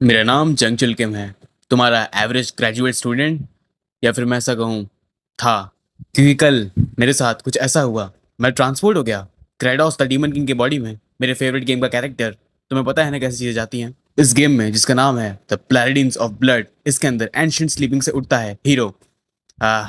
मेरा नाम जंगचुल किम है। तुम्हारा एवरेज ग्रेजुएट स्टूडेंट, या फिर मैं ऐसा कहूँ था, क्योंकि कल मेरे साथ कुछ ऐसा हुआ। मैं ट्रांसपोर्ट हो गया क्रेडोस द डीमन किंग के बॉडी में, मेरे फेवरेट गेम का कैरेक्टर। तुम्हें पता है ना कैसी चीजें जाती हैं इस गेम में, जिसका नाम है द प्लैरेडिन्स ऑफ ब्लड। इसके अंदर एंशिएंट स्लीपिंग से उठता है हीरो।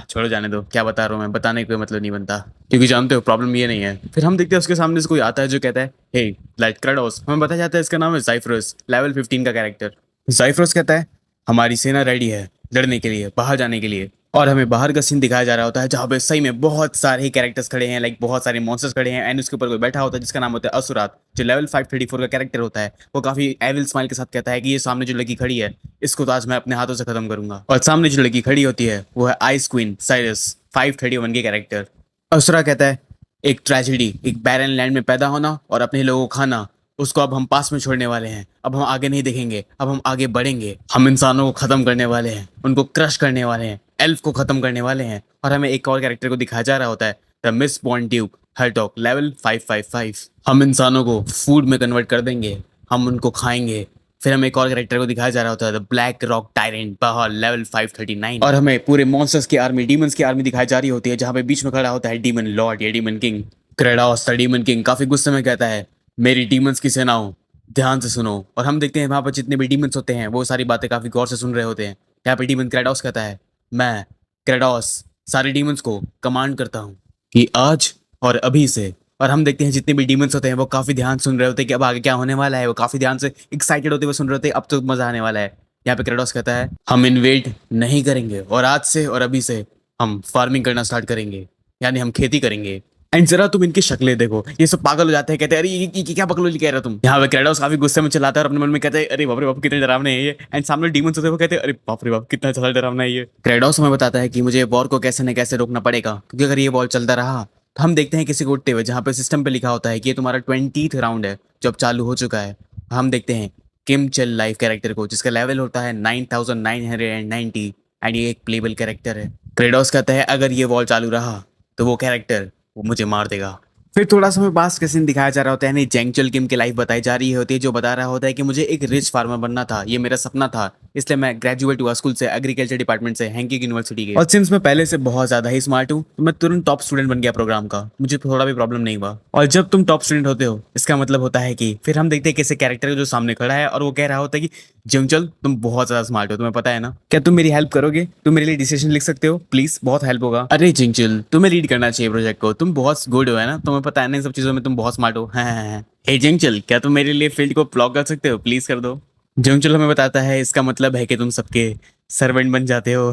छोड़ो, जाने दो, क्या बता रहा हूँ मैं, बताने का कोई मतलब नहीं बनता, क्योंकि जानते हो प्रॉब्लम ये नहीं है। फिर हम देखते हैं उसके सामने से कोई आता है जो कहता है हे लाइट क्रेडोस। हमें बताया जाता है इसका नाम है जाइफ्रस, लेवल 15 का कैरेक्टर। जाइफ्रस कहता है हमारी सेना रेडी है लड़ने के लिए, बाहर जाने के लिए। और हमें बाहर का सीन दिखाया जा रहा होता है जहाँ पे सही में बहुत सारे कैरेक्टर्स खड़े हैं, लाइक बहुत सारे मॉन्स्टर्स खड़े हैं, एंड उसके ऊपर कोई बैठा होता है जिसका नाम होता है असुरात, जो लेवल 534 का कैरेक्टर होता है। वो काफी एविल स्माइल के साथ कहता है कि ये सामने जो लड़की खड़ी है इसको तो आज मैं अपने हाथों से खत्म करूंगा। और सामने जो लड़की खड़ी होती है वो है आइस क्वीन साइरस, 531 के कैरेक्टर। असुरा कहता है एक ट्रेजेडी, एक बैरन लैंड में पैदा होना और अपने लोगों को खाना, उसको अब हम पास में छोड़ने वाले हैं। अब हम आगे नहीं देखेंगे, अब हम आगे बढ़ेंगे। हम इंसानों को खत्म करने वाले हैं, उनको क्रश करने वाले हैं, एल्फ को खत्म करने वाले हैं। और हमें एक और कैरेक्टर को दिखाया जा रहा होता है, the Miss Bond Duke Hartog, level 555। हम इंसानों को फूड में कन्वर्ट कर देंगे, हम उनको खाएंगे। फिर हमें एक और कैरेक्टर को दिखाया जा रहा होता है, द ब्लैक रॉक टायरेंट बहार, लेवल 539। और हमें पूरे मॉन्स्टर्स की आर्मी, डीमंस की आर्मी दिखाई जा रही होती है, जहाँ पे बीच में खड़ा होता है डीमन लॉर्ड या demon king Kratos the demon king. काफी गुस्से में कहता है मेरी डीमंस की सेनाओं ध्यान से सुनो। और हम देखते हैं वहां पर जितने भी डीमंस होते हैं वो सारी बातें काफी गौर से सुन रहे होते हैं। यहाँ पे डीमन क्रेडोस कहता है मैं क्रेडोस सारे डीमंस को कमांड करता हूँ कि आज और अभी से। और हम देखते हैं जितने भी डीमंस होते हैं वो काफी ध्यान सुन रहे होते हैं कि अब आगे क्या होने वाला है। वो काफी ध्यान से एक्साइटेड होते हुए सुन रहे होते हैं, अब तो मजा आने वाला है। यहाँ पे क्रेडोस कहता है हम इन्वेड नहीं करेंगे, और आज से और अभी से हम फार्मिंग करना स्टार्ट करेंगे, यानी हम खेती करेंगे। एंड जरा तुम इनकी शक्लें देखो, ये सब पागल हो जाते हैं, कहते हैं अरे ये क्या बकलोली कह रहे हो तुम। यहाँ पे क्रेडोस काफी गुस्से में चिल्लाता है और अपने मन में कहते हैं अरे बाप रे बाप कितने डरावने हैं ये। एंड सामने डीमंस होते हैं वो कहते हैं अरे बाप रे बाप कितना ज्यादा डरावना है ये। क्रेडोस हमें बताता है कि मुझे वॉर को कैसे न कैसे रोकना पड़ेगा, क्योंकि अगर ये वॉर चलता रहा तो हम देखते हैं किसी को उठते हुए, जहाँ पे सिस्टम पे लिखा होता है कि ये तुम्हारा 20th राउंड है जो अब चालू हो चुका है। हम देखते हैं किम चल लाइफ कैरेक्टर को, जिसका लेवल होता है 9990, एंड ये एक प्लेबल कैरेक्टर है। क्रेडोस कहता है अगर ये वॉर चालू रहा तो वो कैरेक्टर वो मुझे मार देगा। फिर थोड़ा समय बाद का सीन दिखाया जा रहा होता है, यानी जेंगचुल किम की लाइफ बताई जा रही होती है, जो बता रहा होता है कि मुझे एक रिच फार्मर बनना था, ये मेरा सपना था, इसलिए मैं ग्रेजुएट हुआ स्कूल से, एग्रीकल्चर डिपार्टमेंट से, हैंकिंग यूनिवर्सिटी के। और सिंस मैं पहले से बहुत ज्यादा ही स्मार्ट हूँ तो मैं तुरंत टॉप स्टूडेंट बन गया प्रोग्राम का, मुझे थोड़ा भी प्रॉब्लम नहीं हुआ। और जब तुम टॉप स्टूडेंट होते हो इसका मतलब होता है कि फिर हम देखते हैं किसी कैरेक्टर जो सामने खड़ा है और वो कह रहा होता है कि जंगचल तुम बहुत ज्यादा स्मार्ट हो, तुम्हें पता है ना, क्या तुम मेरी हेल्प करोगे, तुम मेरे लिए डिसीजन लिख सकते हो प्लीज, बहुत हेल्प होगा। अरे जिंगचल तुम्हें लीड करना चाहिए प्रोजेक्ट को, तुम बहुत गुड हो है ना, तुम्हें पता है ना इन सब चीजों में तुम बहुत स्मार्ट हो। हाँ। हे जिंगचल क्या तुम मेरे लिए फील्ड को प्लॉग कर सकते हो, प्लीज कर दो। जिंगचल हमें बताता है इसका मतलब है कि तुम सबके सर्वेंट बन जाते हो।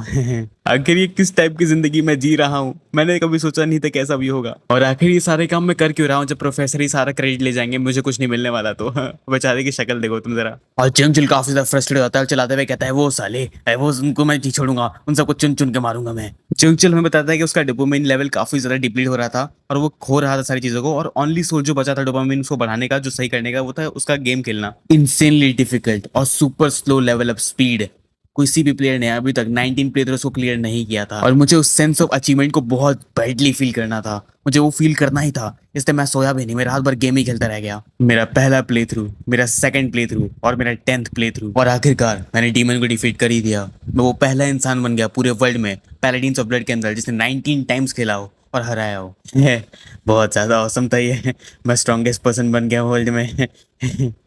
आखिर ये किस टाइप की जिंदगी मैं जी रहा हूँ, मैंने कभी सोचा नहीं था कैसा भी होगा। और आखिर ये सारे काम मैं कर क्यों रहा हूँ जब प्रोफेसर ही सारा क्रेडिट ले जाएंगे, मुझे कुछ नहीं मिलने वाला तो। बेचारे की शक्ल देखो तुम जरा। और जिंगचल काफी ज्यादा फ्रस्ट्रेट होता है, चलाते हुए कहता है वो साले वो उनको मैं नहीं छोड़ूंगा, उन सबको चुन चुन के मारूंगा मैं। जिंगचल हमें बताता है कि उसका डोपामिन लेवल काफी ज्यादा डिप्लीट हो रहा था और वो खो रहा था सारी चीजों को, और ओनली सोर्स जो बचा था डोपामिन उसको बढ़ाने का, जो सही करने का, वो था उसका गेम खेलना। इंसेनली डिफिकल्ट और super slow level up speed, किसी भी प्लेयर ने अभी तक 19 प्ले थ्रोस को क्लियर नहीं किया था, और मुझे उस सेंस ऑफ अचीवमेंट को बहुत बैडली फील करना था, मुझे वो फील करना ही था, इसलिए मैं सोया भी नहीं, मैं रात भर गेम ही खेलता रह गया। मेरा पहला प्ले थ्रू, मेरा सेकंड प्ले थ्रू और मेरा 10th प्ले थ्रू, और आखिरकार मैंने डीमन को डिफीट कर ही दिया। मैं वो पहला इंसान बन गया पूरे वर्ल्ड में पैलेडिन्स ऑफ ब्लड के अंदर जिसने 19 टाइम्स खेला हो और हराया हो। बहुत ज्यादा औसम था ये, मैं स्ट्रॉन्गेस्ट पर्सन बन गया वर्ल्ड में।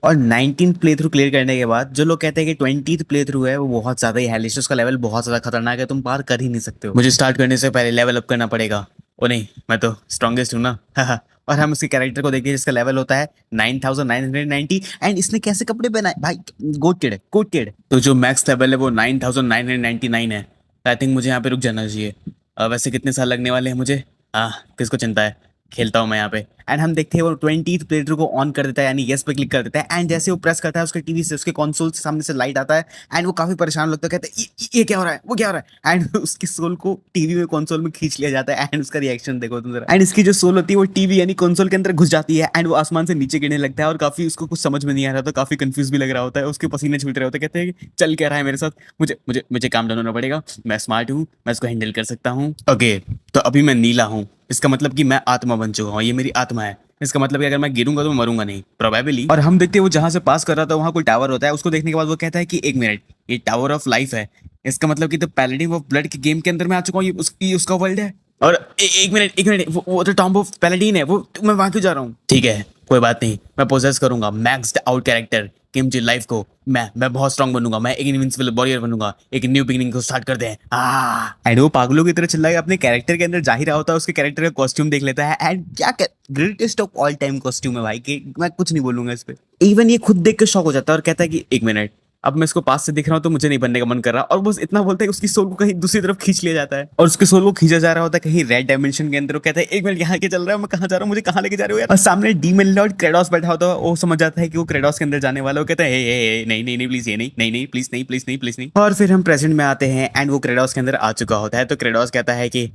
और 19 प्ले थ्रू क्लियर करने के बाद जो लोग कहते हैं कि 20th प्ले थ्रू है वो बहुत ज्यादा ही हेलिश, उसका लेवल बहुत ज्यादा खतरनाक है, तुम पार कर ही नहीं सकते हो, मुझे स्टार्ट करने से पहले लेवल अप करना पड़ेगा। ओ नहीं, मैं तो स्ट्रॉन्गेस्ट हूँ ना। और हम उसके कैरेक्टर को देखते हैं जिसका लेवल होता है 9990, एंड इसने कैसे कपड़े पहनाए भाई, गोट किड है, गोट किड। तो जो मैक्स लेवल है वो 9999 है। आई थिंक मुझे यहाँ पे रुक जाना चाहिए। वैसे कितने साल लगने वाले हैं मुझे, किसको चिंता है, खेलता हूँ मैं यहाँ पे। एंड हम देखते हैं वो 20th प्ले थ्रू को ऑन कर देता है, यानी यस पे क्लिक कर देता है, एंड जैसे वो प्रेस करता है उसके टीवी से, उसके कंसोल से सामने से लाइट आता है, एंड वो काफी परेशान लगता है, कहता है ये क्या हो रहा है, वो क्या हो रहा है, एंड उसकी सोल को टीवी में कंसोल में खींच लिया जाता है, एंड उसका रिएक्शन देखो तुम जरा। एंड इसकी जो सोल होती है वो टीवी यानी कंसोल के अंदर घुस जाती है, एंड वो आसमान से नीचे गिरने लगता है, और काफी उसको कुछ समझ में नहीं आ रहा था, काफी कंफ्यूज भी लग रहा होता है, उसके पसीने छूट रहे होते हैं, कहते हैं कि चल क्या रहा है मेरे साथ, मुझे मुझे मुझे काम डाउन होना पड़ेगा, मैं स्मार्ट हूँ, मैं इसको हैंडल कर सकता हूँ। ओके, तो अभी मैं नीला हूँ, इसका मतलब कि मैं आत्मा बन चुका हूँ, ये मेरी आत्मा है। इसका मतलब कि अगर मैं गिरूंगा तो मैं मरूंगा नहीं प्रोबेबली। और हम देखते हैं वो जहां से पास कर रहा था वहां कोई टावर होता है, उसको देखने के बाद वो कहता है कि 1 मिनट, ये टावर ऑफ लाइफ है। इसका मतलब कि द पैलेडिन ऑफ ब्लड के गेम के अंदर मैं आ चुका हूँ, ये उसका वर्ल्ड है। और एक मिनट, वो तो टॉम्ब ऑफ पैलेडिन है, वो मैं वहां क्यों जा रहा हूँ? ठीक है कोई बात नहीं, मैं पोजेस करूंगा maxed out character kimchi life को। मैं बहुत स्ट्रांग बनूंगा, मैं एक इनविंसिबल वॉरियर बनूंगा, एक न्यू बिगिनिंग को स्टार्ट कर दे। एंड वो पागलों की तरह चिल्ला के अपने कैरेक्टर के अंदर जा ही रहा होता है, उसके कैरेक्टर का कॉस्ट्यूम देख लेता है। एंड क्या greatest of all time costume है भाई, कि मैं कुछ नहीं बोलूंगा इस पे। इवन ये खुद देख के शॉक हो जाता है और कहता है कि 1 मिनट, अब मैं इसको पास से दिख रहा हूँ तो मुझे नहीं बनने का मन कर रहा। और बस इतना बोलता है कि उसकी सोल को कहीं दूसरी तरफ खींच लिया जाता है, और उसके सोल को खींचा जा रहा होता है कहीं रेड डायमेंशन के अंदर। वो कहता है 1 मिनट, यहाँ के चल रहा है, मैं कहाँ जा रहा हूँ, मुझे कहाँ लेके जा रहे हो यार। और सामने डीमन लॉर्ड क्रेडोस बैठा होता है, वो समझ जाता है कि वो क्रेडोस के अंदर जाने वाला है। वो कहता है नहीं नहीं नहीं प्लीज, ये नहीं नहीं नहीं प्लीज नहीं प्लीज नहीं प्लीज नहीं। और फिर हम प्रेजेंट में आते हैं एंड वो क्रेडोस के अंदर आ चुका होता है। तो क्रेडोस कहता है कि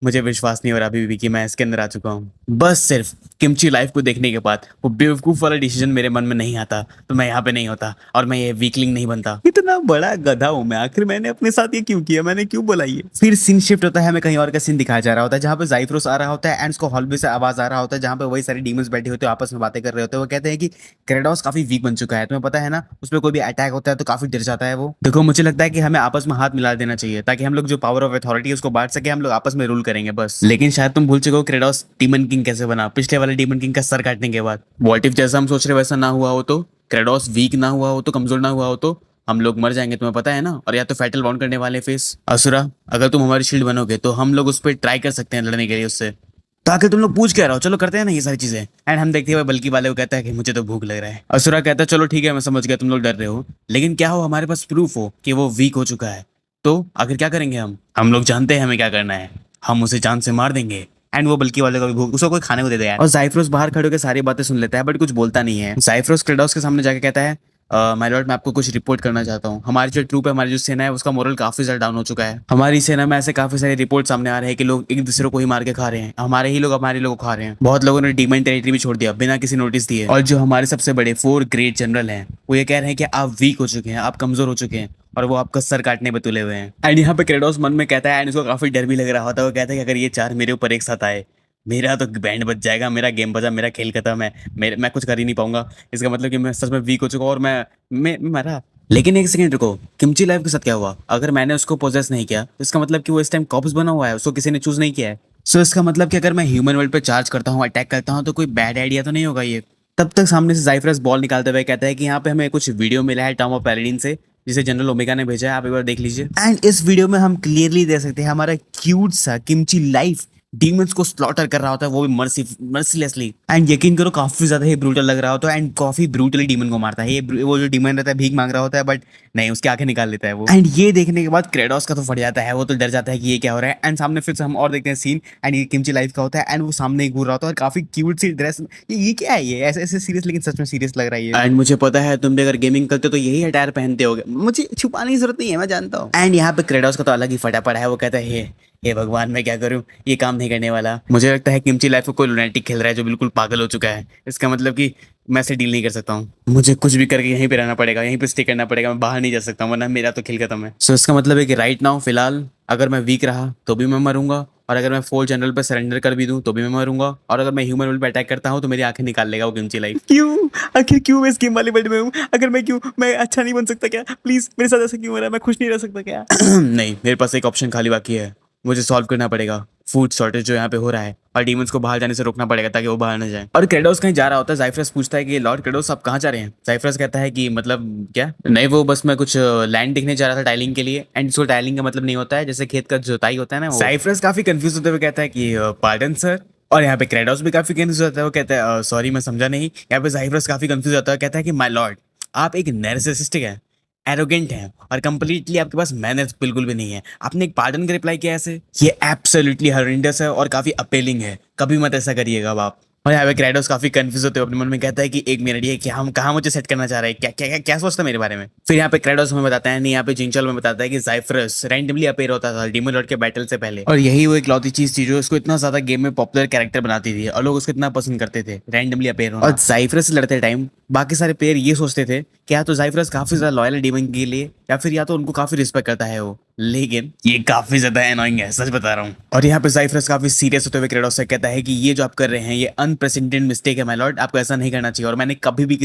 मुझे विश्वास नहीं हो रहा अभी भी कि मैं इसके अंदर आ चुका हूँ। बस सिर्फ किमची लाइफ को देखने के बाद वो बेवकूफ वाला डिसीजन मेरे मन में नहीं आता तो मैं यहाँ पे नहीं होता और मैं ये वीकलिंग नहीं बनता। इतना बड़ा गधा हूँ मैं, आखिर मैंने अपने साथ ये क्यों किया, मैंने क्यों बोला ये। फिर सीन शिफ्ट होता है, हमें कहीं और का सीन दिखाया जा रहा होता है जहाँ पे ज़ाइफ्रोस आ रहा होता है एंड उसको हॉल से आवाज आ रहा होता है जहाँ पे वही सारे डीमंस बैठे होते हैं, आपस में बातें कर रहे होते हैं। वो कहते हैं कि क्रेडोस काफी वीक बन चुका है, तुम्हें पता है ना, उस पर कोई भी अटैक होता है तो काफी डर जाता है वो। देखो मुझे लगता है कि हमें आपस में हाथ मिला देना चाहिए ताकि हम लोग जो पावर ऑफ अथॉरिटी है उसको बांट सके, हम लोग आपस में रूल करेंगे बस। लेकिन शायद तुम भूल चुके हो क्रेडोस डीमन किंग कैसे बना, पिछले वाले डीमन किंग का सर काटने के बाद। व्हाट इफ जैसा हम सोच रहे वैसा ना हुआ हो तो, क्रेडोस वीक ना हुआ हो तो, कमजोर ना हुआ हो तो हम लोग मर जाएंगे, तुम्हें पता है ना। और या तो फैटल बाउंड करने वाले फेस असुरा, अगर तुम हमारी शील्ड बनोगे तो हम लोग उस पर ट्राई कर सकते हैं लड़ने के लिए उससे। तो आखिर तुम लोग पूछ क्या रहे हो, चलो करते हैं ना ये सारी चीजें। एंड हम देखते हुए बल्कि वाले को कहता है कि मुझे तो भूख लग रहा है। असुरा कहता है चलो ठीक है मैं समझ गया तुम लोग डर रहे हो, लेकिन क्या हो हमारे पास प्रूफ हो कि वो वीक हो चुका है तो आखिर क्या करेंगे हम लोग जानते हैं हमें क्या करना है, हम उसे जान से मार देंगे। एंड वो बल्कि वाले को भी भूख, उसको कोई खाने को दे दे यार। और ज़ाइफ्रोस बाहर खड़े होकर सारी बातें सुन लेता है बट कुछ बोलता नहीं है। ज़ाइफ्रोस क्रेडोस के सामने जाके कहता है माय लॉर्ड मैं आपको कुछ रिपोर्ट करना चाहता हूँ। हमारी जो ट्रूप है, हमारी जो सेना है उसका मोरल काफी ज्यादा डाउन हो चुका है। हमारी सेना में ऐसे काफी सारे रिपोर्ट सामने आ रहे हैं कि लोग एक दूसरे को ही मार के खा रहे हैं, हमारे लोग खा रहे हैं। बहुत लोगों ने डीमन टेरिटरी भी छोड़ दिया बिना किसी नोटिस दिए। और जो हमारे सबसे बड़े 4 ग्रेट जनरल हैं वो ये कह रहे हैं कि आप वीक हो चुके हैं, आप कमजोर हो चुके हैं और वो आपका सर काटने पे तुले हुए हैं। एंड यहाँ पे क्रेडोस मन में कहता है एंड उसको काफी डर भी लग रहा होता है। वो कहता है कि अगर ये 4 मेरे ऊपर एक साथ आए मेरा तो बैंड बज जाएगा, मेरा गेम बजा, मेरा खेल खत्म है, मैं कुछ कर ही नहीं पाऊंगा। इसका मतलब कि मैं सच में वीक हो चुका हूँ और मैं मरा। लेकिन एक सेकंड रुको, किमची लाइफ के साथ क्या हुआ? अगर मैंने उसको पोजेस नहीं किया तो इसका मतलब कि वो इस टाइम कॉप्स बना हुआ है, उसको किसी ने चूज नहीं किया है। सो इसका मतलब कि अगर मैं ह्यूमन वर्ल्ड पे चार्ज करता हूँ, अटैक करता हूँ तो कोई बैड आइडिया तो नहीं होगा ये। तब तक सामने से ज़ाइफ्रस बॉल निकालते हुए कहता है कि यहाँ पे हमें कुछ वीडियो मिला है टॉम ऑफ पैलेडिन से जिसे जनरल ओमेगा ने भेजा है, आप एक बार देख लीजिए। एंड इस वीडियो में हम क्लियरली देख सकते हैं हमारा क्यूट सा किमची लाइफ डीमंस को स्लॉटर कर रहा होता है, वो भी मर्सीलेसली। एंड यकीन करो काफी ज्यादा ही ब्रूटल लग रहा होता है एंड काफी ब्रूटली डीमन को मारता है। ये वो जो डीमन रहता है भीख मांग रहा होता है बट नहीं, उसकी आंखें निकाल लेता है वो। एंड ये देखने के बाद क्रेडोस का तो फट जाता है, वो तो डर जाता है कि ये क्या हो रहा है। एंड सामने फिर से हम और देखते हैं सीन एंड ये किमची लाइफ का होता है एंड वो सामने ही घूर रहा होता है और काफी क्यूट सी ड्रेस। ये क्या है, ये ऐसे ऐसे सीरियस, लेकिन सच में सीरियस लग रहा है। एंड मुझे पता है तुम भी अगर गेमिंग करते हो तो यही अटायर पहनते होगे, मुझे छुपाने की जरूरत नहीं है, मैं जानता हूँ। एंड यहाँ पे क्रेडोस का तो अलग ही फटा पड़ा है, वो कहता है हे भगवान मैं क्या करूं, ये काम नहीं करने वाला। मुझे लगता है किमची लाइफ को कोई लुनेटिक खेल रहा है जो बिल्कुल पागल हो चुका है। इसका मतलब कि मैं से डील नहीं कर सकता हूँ, मुझे कुछ भी करके यहीं पे रहना पड़ेगा, यहीं पे स्टे करना पड़ेगा, मैं बाहर नहीं जा सकता वरना मेरा तो खेल खत्म है। सो इसका मतलब है कि राइट नाउ फिलहाल अगर मैं वीक रहा तो भी मैं मरूंगा, और अगर मैं फोल जनरल पे सरेंडर कर भी दूं तो भी मैं मरूंगा, और अगर मैं ह्यूमन वर्ल्ड पे अटैक करता हूं तो मेरी आंखें निकाल लेगा वो किमची लाइफ। क्यों आखिर क्यों मैं इस गेम वाले वर्ल्ड में हूं? अगर मैं अच्छा नहीं बन सकता क्या? प्लीज मेरे साथ ऐसा क्यों हो रहा है, मैं खुश नहीं रह सकता क्या? नहीं, मेरे पास एक ऑप्शन खाली बाकी है, मुझे सॉल्व करना पड़ेगा फूड शॉर्टेज जो यहाँ पे हो रहा है और डीमंस को बाहर जाने से रोकना पड़ेगा ताकि वो बाहर न जाए। और क्रेडोस कहीं जा रहा होता है, ज़ाइफ्रस पूछता है कि लॉर्ड क्रेडोस आप कहाँ जा रहे हैं? ज़ाइफ्रस कहता है कि मतलब क्या नहीं, वो बस मैं कुछ लैंड देखने जा रहा था टाइलिंग के लिए। एंड इसको टाइलिंग का मतलब नहीं होता है जैसे खेत का जोताई होता है ना। ज़ाइफ्रस काफी कंफ्यूज होते हुए कहता है कि पार्डन सर। और यहाँ पे क्रेडोस भी काफी कंफ्यूज होता है, वो कहता है सॉरी मैं समझा नहीं। यहाँ पे ज़ाइफ्रस काफी कंफ्यूज होता है, कहता है कि माय लॉर्ड आप एक नैर्सिसिस्टिक है, एरोगेंट है और कंप्लीटली आपके पास मैनर्स बिल्कुल भी नहीं है। आपने एक पार्डन का रिप्लाई किया ऐसे, ये एब्सोल्युटली हॉरेंडस है और काफी अपीलिंग है, कभी मत ऐसा करिएगा अब आप। और यहाँ पे क्रेडोस काफी कंफ्यूज होते हुए अपने मन में कहता है कि 1 मिनट ये क्या, हम कहाँ मुझे सेट करना चाह रहे हैं, क्या क्या क्या, क्या सोचता है मेरे बारे में। फिर यहाँ पे क्रेडोस हमें बताता है नहीं, यहाँ पे जिंचल में बताता है कि ज़ाइफ्रस रैंडमली अपीयर होता था डीमन लॉर्ड के बैटल से पहले, और यही वो इकलौती चीज थी जो उसको इतना ज्यादा गेम में पॉपुलर कैरेक्टर बनाती थी और लोग उसको इतना पसंद करते थे, रैंडमली अपीयर होना। और ज़ाइफ्रस से लड़ते टाइम बाकी सारे प्लेयर ये सोचते थे कि या तो ज़ाइफ्रस काफी ज्यादा लॉयल है डीमन के लिए, या फिर या तो उनको काफी रिस्पेक्ट करता है वो। लेकिन ये काफी ज्यादा एनोइंग है, सच बता रहा हूँ। और यहाँ पे जाइफरस काफी सीरियस होते हुए क्रेडोस से कहता है कि ये जो आप कर रहे हैं ये अनप्रेसिडेंटेड मिस्टेक है माय लॉर्ड, आपको ऐसा नहीं करना चाहिए। और मैंने कभी भी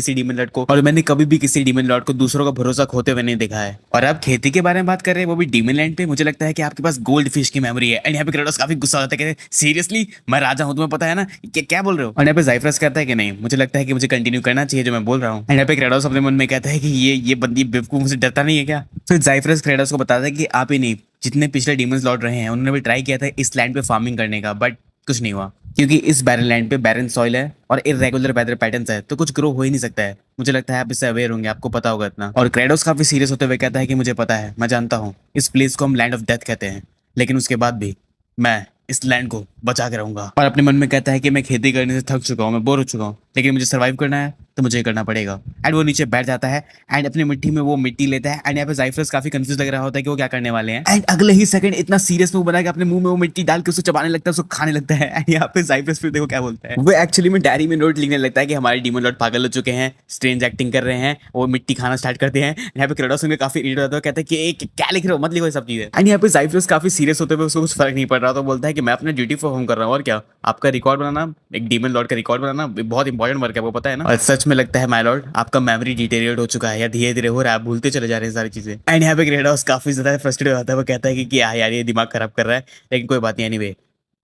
किसी डीमन लॉर्ड को दूसरों का भरोसा खोते हुए नहीं देखा है। और आप खेती के बारे में बात कर रहे हैं, वो भी डीमन लैंड पे। मुझे लगता है कि आपके पास गोल्ड फिश की मेमोरी है। एंड यहाँ पे क्रेडोस काफी गुस्सा होता है, कहते हैं सीरियसली मैं राजा हूँ, तुम्हें पता है ना, क्या बोल रहे हो। और यहाँ पे जाइफरस कहता है कि नहीं, मुझे लगता है कि मुझे कंटिन्यू करना चाहिए जो मैं बोल रहा हूँ। एंड यहाँ पे क्रेडोस अपने मन में कहता है कि ये बंदी बेवकूफ मुझे डरता नहीं है क्या। फिर जाइफरस क्रेडोस को बताता है कि आप ही नहीं, जितने पिछले डीमंस लौट रहे हैं उन्होंने भी ट्राई किया था इस लैंड पे फार्मिंग करने का, बट कुछ नहीं हुआ, क्योंकि इस बैरन लैंड पे बैरन सॉइल है और इरेगुलर वेदर पैटर्न्स है, तो कुछ ग्रो हो ही नहीं सकता है। मुझे लगता है आप इससे अवेयर होंगे, आपको पता होगा इतना। और क्रेडोस काफी सीरियस होते हुए कहता है कि मुझे पता है, मैं जानता हूँ इस प्लेस को हम लैंड ऑफ डेथ कहते हैं, लेकिन उसके बाद भी मैं इस लैंड को बचा के रहूंगा। और अपने मन में कहता है कि मैं खेती करने से थक चुका हूँ, मैं बोर हो चुका हूँ, लेकिन मुझे सर्वाइव करना है तो मुझे करना पड़ेगा। एंड वो नीचे बैठ जाता है एंड अपनी मिट्टी में वो मिट्टी लेता है। एंड यहाँ पे जाइफरस काफी कंफ्यूज लग रहा होता है कि वो क्या करने वाले हैं। एंड अगले ही सेकंड इतना सीरियस मुंह बना के अपने मुंह में वो मिट्टी डाल के उसको चबाने लगता है, उसको खाने लगता है। एंड यहाँ पे जाइफरस फिर देखो क्या बोलता है, वो एक्चुअली में डायरी में नोट लिखने लगता है कि हमारे डीमन लॉर्ड पागल हो चुके हैं, स्ट्रेंज एक्टिंग कर रहे हैं, वो मिट्टी खाना स्टार्ट करते हैं। यहाँ पे क्रेडोस उनके काफी इरिटेट होता है, कहता है कि क्या लिख रहे हो, मत लिखो ये सब चीजें। एंड यहाँ पे जाइफरस काफी सीरियस होते हुए उसको कुछ फर्क नहीं पड़ रहा, तो बोलता है कि मैं अपना ड्यूटी परफॉर्म कर रहा हूँ, और क्या, आपका रिकॉर्ड बनाना, एक डीमन लॉर्ड का रिकॉर्ड बनाना बहुत इंपॉर्टेंट वर्क है, वो पता है ना। और सच में लगता है माय लॉर्ड आपका मेमोरी डिटेरियोरेट हो चुका है, या धीरे धीरे हो रहा है, आप भूलते चले जा रहे हैं सारी चीजें। एंड यहाँ पे क्रेडोस काफी ज्यादा फ्रस्ट्रेट हो जाता है, वो कहता है कि क्या यार ये दिमाग खराब कर रहा है, लेकिन कोई बात नहीं। एनीवे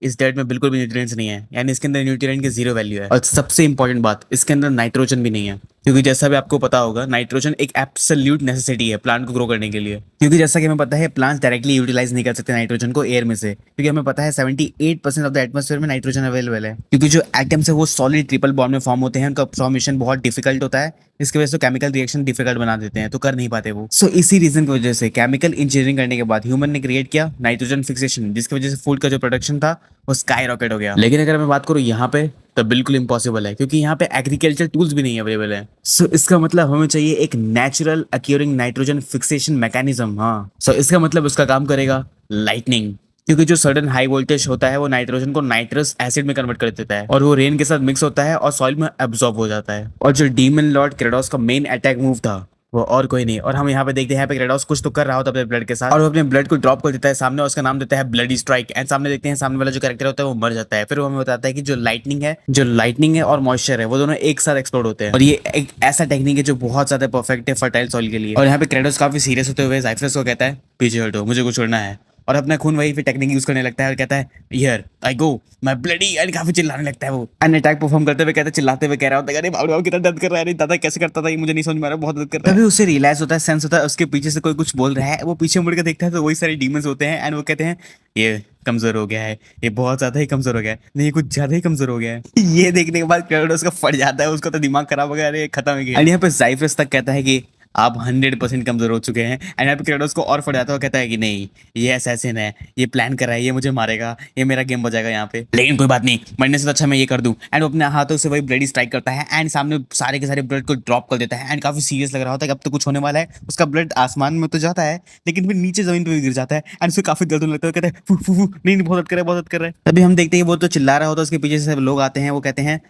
इस डाइट में बिल्कुल भी न्यूट्रिएंट्स नहीं है, यानी इसके अंदर न्यूट्रिएंट की जीरो वैल्यू है। और सबसे इंपॉर्टेंट बात, इसके अंदर नाइट्रोजन भी नहीं है, क्योंकि जैसा भी आपको पता होगा नाइट्रोजन एक एब्सोल्यूट नेसेसिटी है प्लांट को ग्रो करने के लिए। क्योंकि जैसा कि हमें पता है प्लांट्स डायरेक्टली यूटिलाइज नहीं कर सकते नाइट्रोजन को एयर में से, क्योंकि हमें पता है 78% ऑफ द एटमॉस्फेयर में नाइट्रोजन अवेलेबल है। क्योंकि जो एटम्स है वो सॉलिड ट्रिपल बॉन्ड में फॉर्म होते हैं, उनका फॉर्मेशन बहुत डिफिकल्ट होता है, इसकी वजह से केमिकल रिएक्शन डिफिकल्ट बना देते हैं, तो कर नहीं पाते वो। सो इसी रीजन की वजह से केमिकल इंजीनियरिंग करने के बाद ह्यूमन ने क्रिएट किया नाइट्रोजन फिक्सेशन, जिसकी वजह से फूड का जो प्रोडक्शन था वो स्काई रॉकेट हो गया। लेकिन अगर मैं बात करूँ यहाँ पे, तो बिल्कुल इम्पॉसिबल है, क्योंकि यहाँ पे एग्रीकल्चर टूल्स भी नहीं अवेलेबल है। सो इसका मतलब हमें चाहिए एक नेचुरल अक्यूरिंग नाइट्रोजन फिक्सेशन मैकेनिज्म। हाँ, सो इसका मतलब उसका काम करेगा लाइटनिंग, क्योंकि जो सडन हाई वोल्टेज होता है वो नाइट्रोजन को नाइट्रस एसिड में कन्वर्ट कर देता है, और वो रेन के साथ मिक्स होता है और सॉइल में एब्जॉर्ब हो जाता है। और जो डीमन लॉर्ड क्रेडोस का मेन अटैक मूव था वो और कोई नहीं, और हम यहाँ पे देखते हैं यहाँ पे क्रेडोस कुछ तो कर रहा होता है अपने ब्लड के साथ, और वो अपने ब्लड को ड्रॉप कर देता है सामने, और उसका नाम देता है ब्लडी स्ट्राइक। एंड सामने देखते हैं सामने वाला जो कैरेक्टर होता है वो मर जाता है। फिर वो हमें बताता है कि जो लाइटनिंग है और मॉइस्चर है वो दोनों एक साथ एक्सप्लोड होते हैं, और ये एक ऐसा टेक्निक है जो बहुत ज्यादा परफेक्ट है फर्टाइल सॉइल के लिए। और यहाँ पे क्रेडोस काफी सीरियस होते हुए जाइफरस को कहता है पीछे हटो, मुझे कुछ छोड़ना है, और अपना खून वही फिर टेक्निक यूज करने लगता है और कहता है here I go my bloody, and काफी चिल्लाने लगता है वो। एंड अटैक परफॉर्म करते हुए कहता है, चिल्लाते हुए कह रहा होता है अरे बाप रे कितना दर्द कर रहा है, अरे दादा कैसे करता था ये मुझे नहीं समझ में आ रहा, बहुत दर्द कर रहा है। तभी उसे रियलाइज होता है, सेंस होता है उसके पीछे से कोई कुछ बोल रहा है। वो पीछे मुड़ के देखता है तो वही सारे डीमंस होते हैं, एंड वो कहते हैं ये कमजोर हो गया है, ये बहुत ज्यादा ही कमजोर हो गया है, नहीं ये कुछ ज्यादा ही कमजोर हो गया है। ये देखने के बाद क्रेडोस का फट जाता है, उसका तो दिमाग खराब हो गया, अरे खत्म हो गया। एंड यहाँ पे जाइफरस तक कहता है कि आप 100% कमजोर हो चुके हैं। एंड यहाँ पे क्रेडोस को और फट जाता है, कहता है कि नहीं ये असैसिन है, ये प्लान कर रहा है, ये मुझे मारेगा, ये मेरा गेम बजाएगा यहाँ पे, लेकिन कोई बात नहीं, मरने से तो अच्छा मैं ये कर दूं। एंड वो अपने हाथों से वही ब्लडी स्ट्राइक करता है एंड सामने सारे के सारे ब्लड को ड्रॉप कर देता है। एंड काफी सीरियस लग रहा होता है कि अब तो कुछ होने वाला है। उसका ब्लड आसमान में तो जाता है लेकिन फिर नीचे जमीन पे भी गिर जाता है, एंड उसको काफी दर्द होने लगता है, कहता है फू फू फू, नहीं बहुत दर्द कर रहा है, बहुत दर्द कर रहा है। तभी हम देखते हैं वो तो चिल्ला रहा होता है, उसके पीछे से सब लोग आते हैं, वो कहते हैं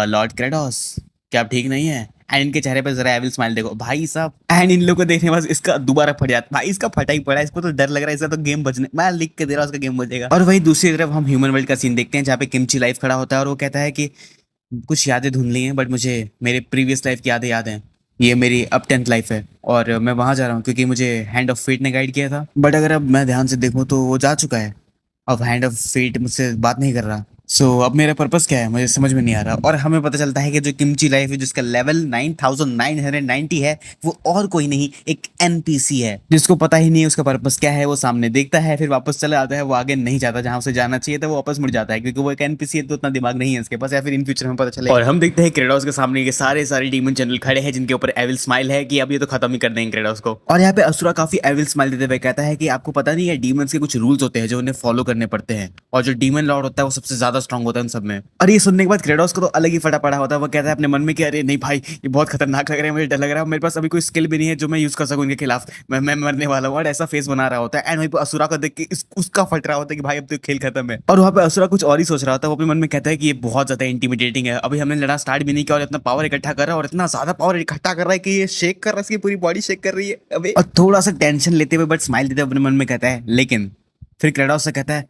लॉर्ड क्रेडोस क्या आप ठीक नहीं है। एंड इनके चेहरे पर जरा एविल स्माइल देखो भाई साहब। एंड इन लोगों को देखने के बाद इसका दोबारा फट जाता, भाई इसका फटा ही पड़ा है, इसको तो डर लग रहा है, इसका तो गेम बचने, मैं लिख के दे रहा हूँ उसका गेम बचेगा। और वही दूसरी तरफ हम ह्यूमन वर्ल्ड का सीन देखते हैं जहाँ पे किमची लाइफ खड़ा होता है, और वो कहता है कि कुछ यादें धुंधली हैं बट मुझे मेरे प्रीवियस लाइफ की यादें याद हैं, ये मेरी अब 10th लाइफ है और मैं वहां जा रहा हूँ क्योंकि मुझे हैंड ऑफ फेट ने गाइड किया था। बट अगर अब मैं ध्यान से देखूँ तो वो जा चुका है, अब हैंड ऑफ फेट मुझसे बात नहीं कर रहा। सो अब मेरा पर्पस क्या है मुझे समझ में नहीं आ रहा। और हमें पता चलता है कि जो किमची लाइफ है जिसका लेवल 9990 है वो और कोई नहीं एक एनपीसी है, जिसको पता ही नहीं उसका पर्पस क्या है। वो सामने देखता है फिर वापस चला आता है, वो आगे नहीं जाता जहां उसे जाना चाहिए था, वो वापस मुड़ जाता है क्योंकि वो एक एनपीसी है तो उतना दिमाग नहीं है उसके पास, या फिर इन फ्यूचर में पता चले। और हम देखते हैं क्रेडोस के सामने के सारे डीमन जनरल खड़े हैं जिनके ऊपर एविल स्माइल है कि अब ये तो खत्म ही कर देंगे क्रेडोस को। और यहाँ पे असुरा काफी एविल स्माइल देते हुए कहता है कि आपको पता नहीं है डीमंस के कुछ रूल्स होते हैं जो उन्हें फॉलो करने पड़ते हैं, और जो डीमन लॉर्ड होता है वो सबसे ज्यादा ज्यादा स्ट्रांग होता है उन सब में। और ये सुनने के बाद क्रेडोस को तो अलग ही फटा पड़ा होता है। वो कहता है अपने मन में कि अरे नहीं भाई, ये बहुत खतरनाक लग रहा है, मुझे डर लग रहा है, मेरे पास अभी कोई स्किल भी नहीं है जो मैं यूज कर सकूं इनके खिलाफ, मैं मरने वाला हूँ। और ऐसा फेस बना रहा होता है। एंड वहीं पर असुरा को देख के उसका फट रहा होता है कि भाई अब तो खेल खत्म है। और वहाँ पे असुरा कुछ और ही सोच रहा होता है। वो अपने मन में कहता है कि ये बहुत ज्यादा इंटिमिडेटिंग है, अभी हमने लड़ा स्टार्ट भी नहीं किया और इतना पावर इकट्ठा कर रहा है, और इतना ज्यादा पावर इकट्ठा कर रहा है कि ये शेक कर रहा है, इसकी पूरी बॉडी शेक कर रही है अबे। और थोड़ा सा टेंशन लेते हुए बट स्माइल देते हुए अपने मन में कहता है, लेकिन फिर क्रेडोस से कहता है,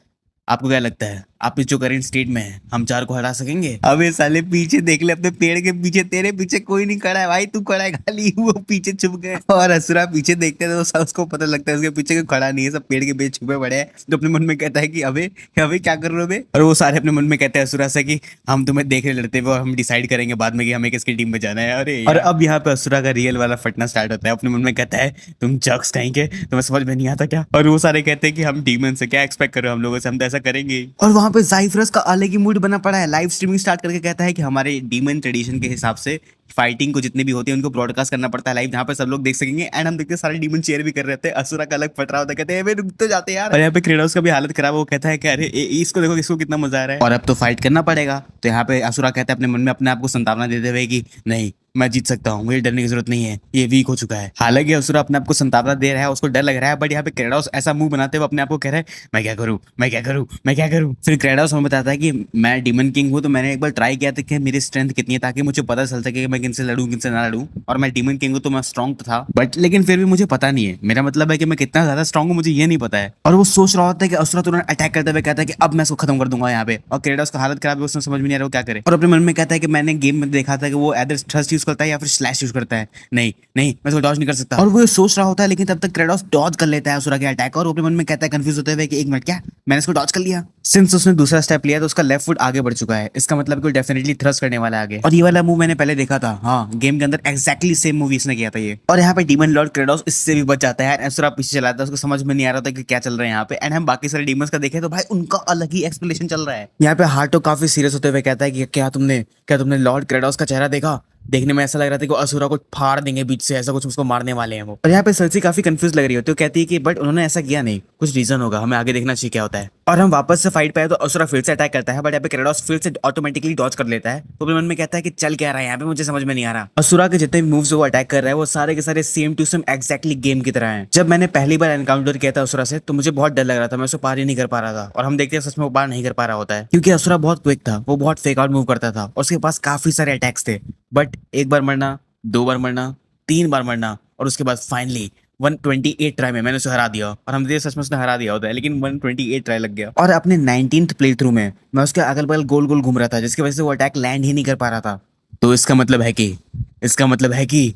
आपको क्या लगता है आप इस जो करेंट स्टेट में है हम 4 को हरा सकेंगे? अबे साले पीछे देख ले, अपने पेड़ के पीछे, तेरे पीछे कोई नहीं खड़ा है भाई, तू खड़ा है खाली, वो पीछे छुप गए। और असुरा पीछे देखते हैं तो उसको पता लगता है उसके पीछे कोई खड़ा नहीं है, सब पेड़ के पीछे छुपे पड़े हैं। तो अपने मन में कहता है कि अबे अबे क्या कर रहे हो बे? और वो सारे अपने मन में कहते हैं असुरा से कि हम तुम्हें देख रहे लड़ते हुए और हम डिसाइड करेंगे बाद में कि हमें किसकी टीम में जाना है। अरे और अब यहाँ पे असुरा का रियल वाला फटना स्टार्ट होता है। अपने मन में कहता है, तुम जक्स कहीं के, तुम्हें समझ में नहीं आता क्या? और वो सारे कहते हैं कि हम डीमन से क्या एक्सपेक्ट कर रहे हो, हम लोगों से, हम तो ऐसा करेंगे। और वहां पे जाइफरस का अलग ही मूड बना पड़ा है। लाइव स्ट्रीमिंग स्टार्ट करके कहता है कि हमारे डीमन ट्रेडिशन के हिसाब से फाइटिंग को जितने भी होते हैं उनको ब्रॉडकास्ट करना पड़ता है लाइव, जहाँ पे सब लोग देख सकेंगे। एंड हम देखते हैं सारे डीमन चेयर भी कर रहे थे। असुरा का अलग फट रहा होता है, कहते हैं रुक तो जाते यार। और यहाँ पे क्रेडोस का भी हालत खराब, वो कहता है कि अरे इसको देखो, इसको कितना मजा आ रहा है और अब तो फाइट करना पड़ेगा। तो यहाँ पे असुरा कहता है अपने मन में अपने आप को संतावना देते हुए कि नहीं, मैं जीत सकता हूँ, मुझे डरने की जरूरत नहीं है, ये वीक हो चुका है। हालांकि असुरा अपने आप को संतावना दे रहा है, उसको डर लग रहा है, बट यहाँ पे क्रेडोस ऐसा मुंह बनाते हुए अपने आप को कह रहा है, मैं क्या करूँ, मैं क्या करूँ, मैं क्या करूँ। फिर क्रेडोस हमें बताता है कि मैं डीमन किंग हूँ, तो मैंने एक बार ट्राई किया था कि मेरी स्ट्रेंथ कितनी है, ताकि मुझे पता चल सके कि मैं किनसे लड़ूं किनसे ना लड़ूं। और मैं डीमन किंग हूँ तो मैं स्ट्रॉन्ग तो था, बट लेकिन फिर भी मुझे पता नहीं है, मेरा मतलब है कि मैं कितना ज्यादा स्ट्रॉन्ग हूँ मुझे ये नहीं पता है। और वो सोच रहा होता है कि असुरा तुरंत अटैक करते हुए कहता है कि अब मैं इसको खत्म कर दूंगा यहाँ पे। और क्रेडोस का हालत खराब है, उसने समझ में नहीं आ रहा वो क्या करे। और अपने मन में कहता है कि मैंने गेम में देखा था कि वो एदर थ्रस्ट यूज करता है या फिर स्लैश यूज करता है, नहीं नहीं मैं इसको डॉज नहीं कर सकता। और वो सोच रहा होता है, लेकिन तब तक क्रेडोस डॉज कर लेता है असुरा के अटैक। और अपने मन में कहता है कंफ्यूज होते हुए कि एक मिनट, क्या मैंने इसको डॉज कर लिया? सिंस उसने दूसरा स्टेप लिया तो उसका लेफ्ट फुट आगे बढ़ चुका है, इसका मतलब कि डेफिनेटली थ्रस्ट करने वाला है आगे। और ये वाला मूव मैंने पहले देखा था, हाँ गेम के अंदर एक्जैक्टली सेम मूव इसने किया था ये। और यहाँ पे डीमन लॉर्ड क्रेडोस इससे भी बच जाता है, असुरा पीछे चलाता है, उसको समझ में नहीं आ रहा था कि क्या चल रहा है यहाँ पे। एंड हम बाकी सारे डीमंस का देखें तो भाई उनका अलग ही एक्सप्लेनेशन चल रहा है। यहाँ पे हार्टो काफी सीरियस होते हुए कहता है कि क्या तुमने लॉर्ड क्रेडोस का चेहरा देखा? देखने में ऐसा लग रहा था कि वो असुरा को फाड़ देंगे बीच से, ऐसा कुछ उसको मारने वाले हैं वो। और यहाँ पे सर्सी काफी कंफ्यूज लग रही होती है, कहती है कि बट उन्होंने ऐसा किया नहीं, कुछ रीजन होगा, हमें आगे देखना चाहिए क्या होता है। और हम वापस से फाइट पे आए तो असुरा फिर से अटैक करता है, बट यहाँ पे क्रेडोस फिर से ऑटोमेटिकली डॉज कर लेता है। तो अपने मन में कहता है कि चल क्या रहा है यहाँ पे, मुझे समझ में नहीं आ रहा। असुरा के जितने भी मूव्स वो अटैक कर रहा है वो सारे के सारे same to same exactly game की तरह हैं। जब मैंने पहली बार एनकाउंटर किया था असुरा से तो मुझे बहुत डर लग रहा था, मैं उसको पार ही नहीं कर पा रहा था। और हम देखते हैं सच में वो पार नहीं कर पा रहा होता है, क्योंकि असुरा बहुत क्विक था, वो बहुत फेक आउट मूव करता था और उसके पास काफी सारे अटैक्स थे। बट एक बार मरना, 2 बार मरना, 3 बार मरना, और उसके बाद फाइनली 128 ट्राई में मैंने उसे हरा दिया। और हम सच में उसने हरा दिया होता है, लेकिन 128 ट्राई लग गया। और अपने 19th प्ले थ्रू में मैं उसके अगल बगल गोल गोल घूम रहा था, जिसकी वजह से वो अटैक लैंड ही नहीं कर पा रहा था। तो इसका मतलब है कि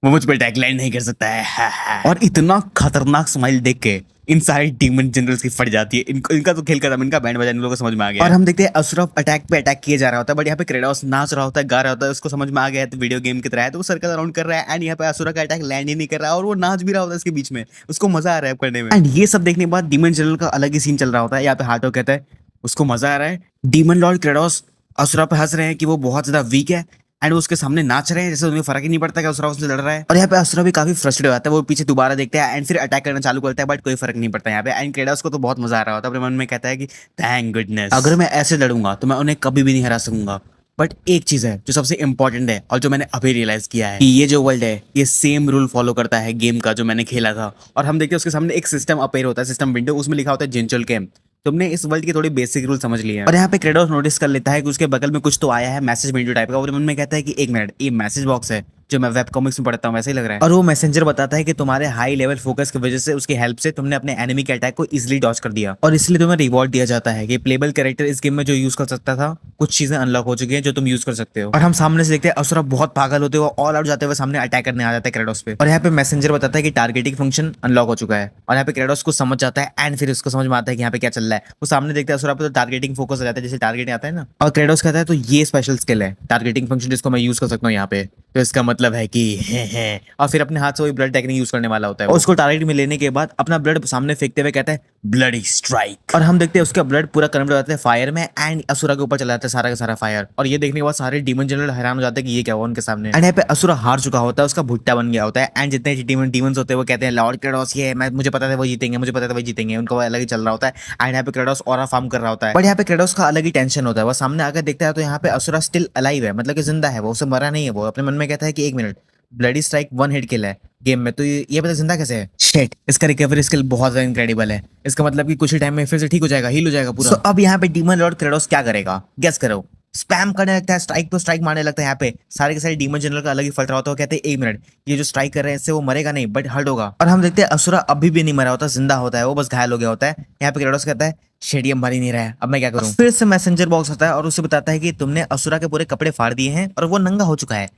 वो मुझ पर अटैक लैंड नहीं कर सकता है। और इतना खतरनाक स्माइल देख के इन सारे डीमन जनरल्स की फट जाती है। इनका तो खेल खत्म, इनका बैंड बजाने लोगों को समझ में आ गया। और हम देखते हैं असुरा अटैक पे अटैक किया जा रहा होता है, बट यहाँ पे क्रेडोस नाच रहा होता है, गा रहा होता है, उसको समझ में आ गया है तो वीडियो गेम की तरह है, तो वो सर्कल अराउंड कर रहा है। एंड यहाँ पे असुरा का अटैक लैंड ही नहीं कर रहा है और वो नाच भी रहा होता है इसके बीच में, उसको मजा आ रहा है करने में। एंड ये सब देखने के बाद डीमन जनरल का अलग ही सीन चल रहा होता है। यहाँ पे हार्टो कहता है उसको मजा आ रहा है, डीमन लॉर्ड क्रेडोस असुरा पे हंस रहे हैं कि वो बहुत ज्यादा वीक है, एंड वो उसके सामने नाच रहे हैं जैसे उन्हें फर्क ही नहीं पड़ता कि असुरा उससे लड़ रहा है। और यहाँ पे असुरा भी काफी फ्रस्ट्रेट हो जाता है, वो पीछे दोबारा देखता है एंड फिर अटैक करना चालू करता है, बट कोई फर्क नहीं पड़ता यहाँ पे। एंड क्रेडोस को तो बहुत मजा आ रहा होता है, अपने मन में कहता है कि थैंक गुडनेस, अगर मैं ऐसे लड़ूंगा तो मैं उन्हें कभी भी नहीं हरा सकूंगा। बट एक चीज है जो सबसे इंपॉर्टेंट है और जो मैंने अभी रियलाइज किया है कि ये जो वर्ल्ड है ये सेम रूल फॉलो करता है गेम का जो मैंने खेला था। और हम देखते हैं उसके सामने एक सिस्टम अपेयर होता है, सिस्टम विंडो, उसमें लिखा होता है जिंचुल कैम्प। तुमने इस वर्ल्ड के थोड़ी बेसिक रूल समझ लिए हैं। और यहाँ पे क्रेडोस नोटिस कर लेता है कि उसके बगल में कुछ तो आया है मैसेज विंडो टाइप का, और मन में कहता है कि एक मिनट, ये मैसेज बॉक्स है जो मैं वेब कॉमिक्स में पढ़ता हूँ वैसे ही लग रहा है। और वो मैसेंजर बताता है कि तुम्हारे हाई लेवल फोकस की वजह से, उसकी हेल्प से तुमने अपने एनिमी के अटैक को इजीली डॉज कर दिया, और इसलिए तुम्हें रिवॉर्ड दिया जाता है कि प्लेबल कैरेक्टर इस गेम में जो यूज कर सकता था, कुछ चीजें अनलॉक हो चुकी हैं जो तुम यूज कर सकते हो। और हम सामने से देखते हैं असुरा बहुत पागल होते हुए ऑल आउट जाते हुए सामने अटैक करने आ जाता है क्रेडोस पे। और यहाँ पे मैसेंजर बताता है कि टारगेटिंग फंक्शन अनलॉक हो चुका है, और यहाँ पे क्रेडोस को समझ जाता है एंड फिर उसको समझ में आता है कि यहाँ पे क्या चल रहा है। वो सामने देखते हैं असुरा पे तो टारगेटिंग फोकस हो जाता है, जैसे टारगेट आता है ना, और क्रेडोस कहता है तो ये स्पेशल स्किल है टारगेटिंग फंक्शन जिसको मैं यूज कर सकता हूँ यहाँ पे। तो इसका मतलब मतलब है कि और फिर अपने हाथ से वही ब्लड टेक्निक यूज करने वाला होता है और उसको टारगेट में लेने के बाद अपना ब्लड सामने फेंकते हुए कहता है ब्लडी स्ट्राइक। और हम देखते हैं उसका ब्लड पूरा कन्वर्ट हो जाता है फायर में एंड असुरा के ऊपर चला जाता है सारा का सारा फायर। और ये देखने के बाद सारे डीमन जनरल हैरान हो जाते हैं कि ये क्या हुआ उनके सामने। एंड यहाँ पे असुरा हार चुका होता है, उसका भुट्टा बन गया होता है। एंड जितने डीमंस होते हैं वो कहते हैं लॉर्ड क्रेडोस ये मुझे पता था वो जीतेंगे, मुझे पता था वो जीतेंगे, उनको अलग ही चल रहा होता है। एंड यहाँ पे क्रेडोस ऑरा फार्म कर रहा होता है, बट यहाँ पे क्रेडोस का अलग ही टेंशन होता है। वो सामने आकर देखता है तो यहाँ पे असुरा स्टिल अलाइव है, मतलब कि जिंदा है, वो उसे मरा नहीं है। वो अपने मन में कहता है कि एक minute, bloody strike 1 heat kill है गेम में, तो ये पता जिंदा कैसे है। शिट, इसका रिकवरी स्किल बहुत ज्यादा इनक्रेडिबल है। इसका मतलब कि कुछ ही टाइम में फिर से ठीक हो जाएगा, हील हो जाएगा पूरा। अब यहाँ पे डीमन लॉर्ड क्रेडोस क्या करेगा, गेस करो। स्पैम करने लगता है, स्ट्राइक पे स्ट्राइक मारने लगता है। यहाँ पे सारे के सारे डीमन जनरल का अलग ही फट रहा होता है। वो कहते हैं एक मिनट, ये जो स्ट्राइक कर रहे हैं इससे वो मरेगा नहीं बट हर्ट होगा। और हम देखते हैं असुरा अभी भी नहीं मरा होता, जिंदा होता है, वो बस घायल हो गया होता है। यहाँ पे क्रेडोस कहता है शेड ये मर ही नहीं रहा है, अब मैं क्या करूं। फिर से मैसेंजर बॉक्स आता है और उसे बताता है कि तुमने असुरा के पूरे कपड़े फाड़ दिए हैं और वो नंगा हो चुका है।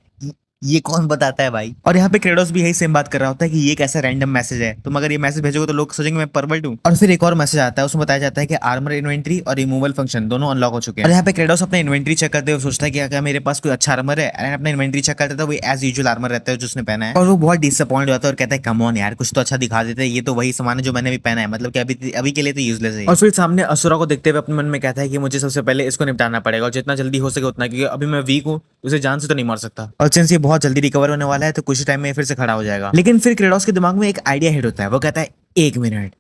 ये कौन बताता है भाई। और यहाँ पे क्रेडोस भी यही सेम बात कर रहा होता है कि ये कैसा रैंडम मैसेज है, तुम अगर ये मैसेज भेजोगे तो लोग सोचेंगे मैं परवर्ट हूँ। और फिर एक और मैसेज आता है, उसमें बताया जाता है कि आर्मर इन्वेंट्री और रिमूवल फंक्शन दोनों अनलॉक हो चुके हैं। और यहाँ पे क्रेडोस अपने इन्वेंट्री चेक करते हुए सोचता है कि क्या मेरे पास कोई अच्छा आर्मर है। एंड अपना इन्वेंट्री चेक करता है, वो एज यूजुअल आर्मर रहता है जो उसने पहना है। और वो बहुत डिसअपॉइंट होता है और कहता है कम ऑन यार, कुछ तो अच्छा दिखा देते हैं, ये तो वही सामान है जो मैंने भी पहना है, मतलब कि अभी के लिए तो यूजलेस है। और फिर सामने असुरा को देखते हुए अपने मन में कहता है कि मुझे सबसे पहले इसको निपटाना पड़ेगा और जितना जल्दी हो सके उतना, क्योंकि अभी मैं वीक हूँ, उसे जान से तो नहीं मार सकता। और सिंस ये बहुत जल्दी रिकवर होने वाला है तो कुछ टाइम में फिर से खड़ा हो जाएगा। लेकिन फिर क्रेडोस के दिमाग में एक आइडिया हिट होता है। वो कहता है एक मिनट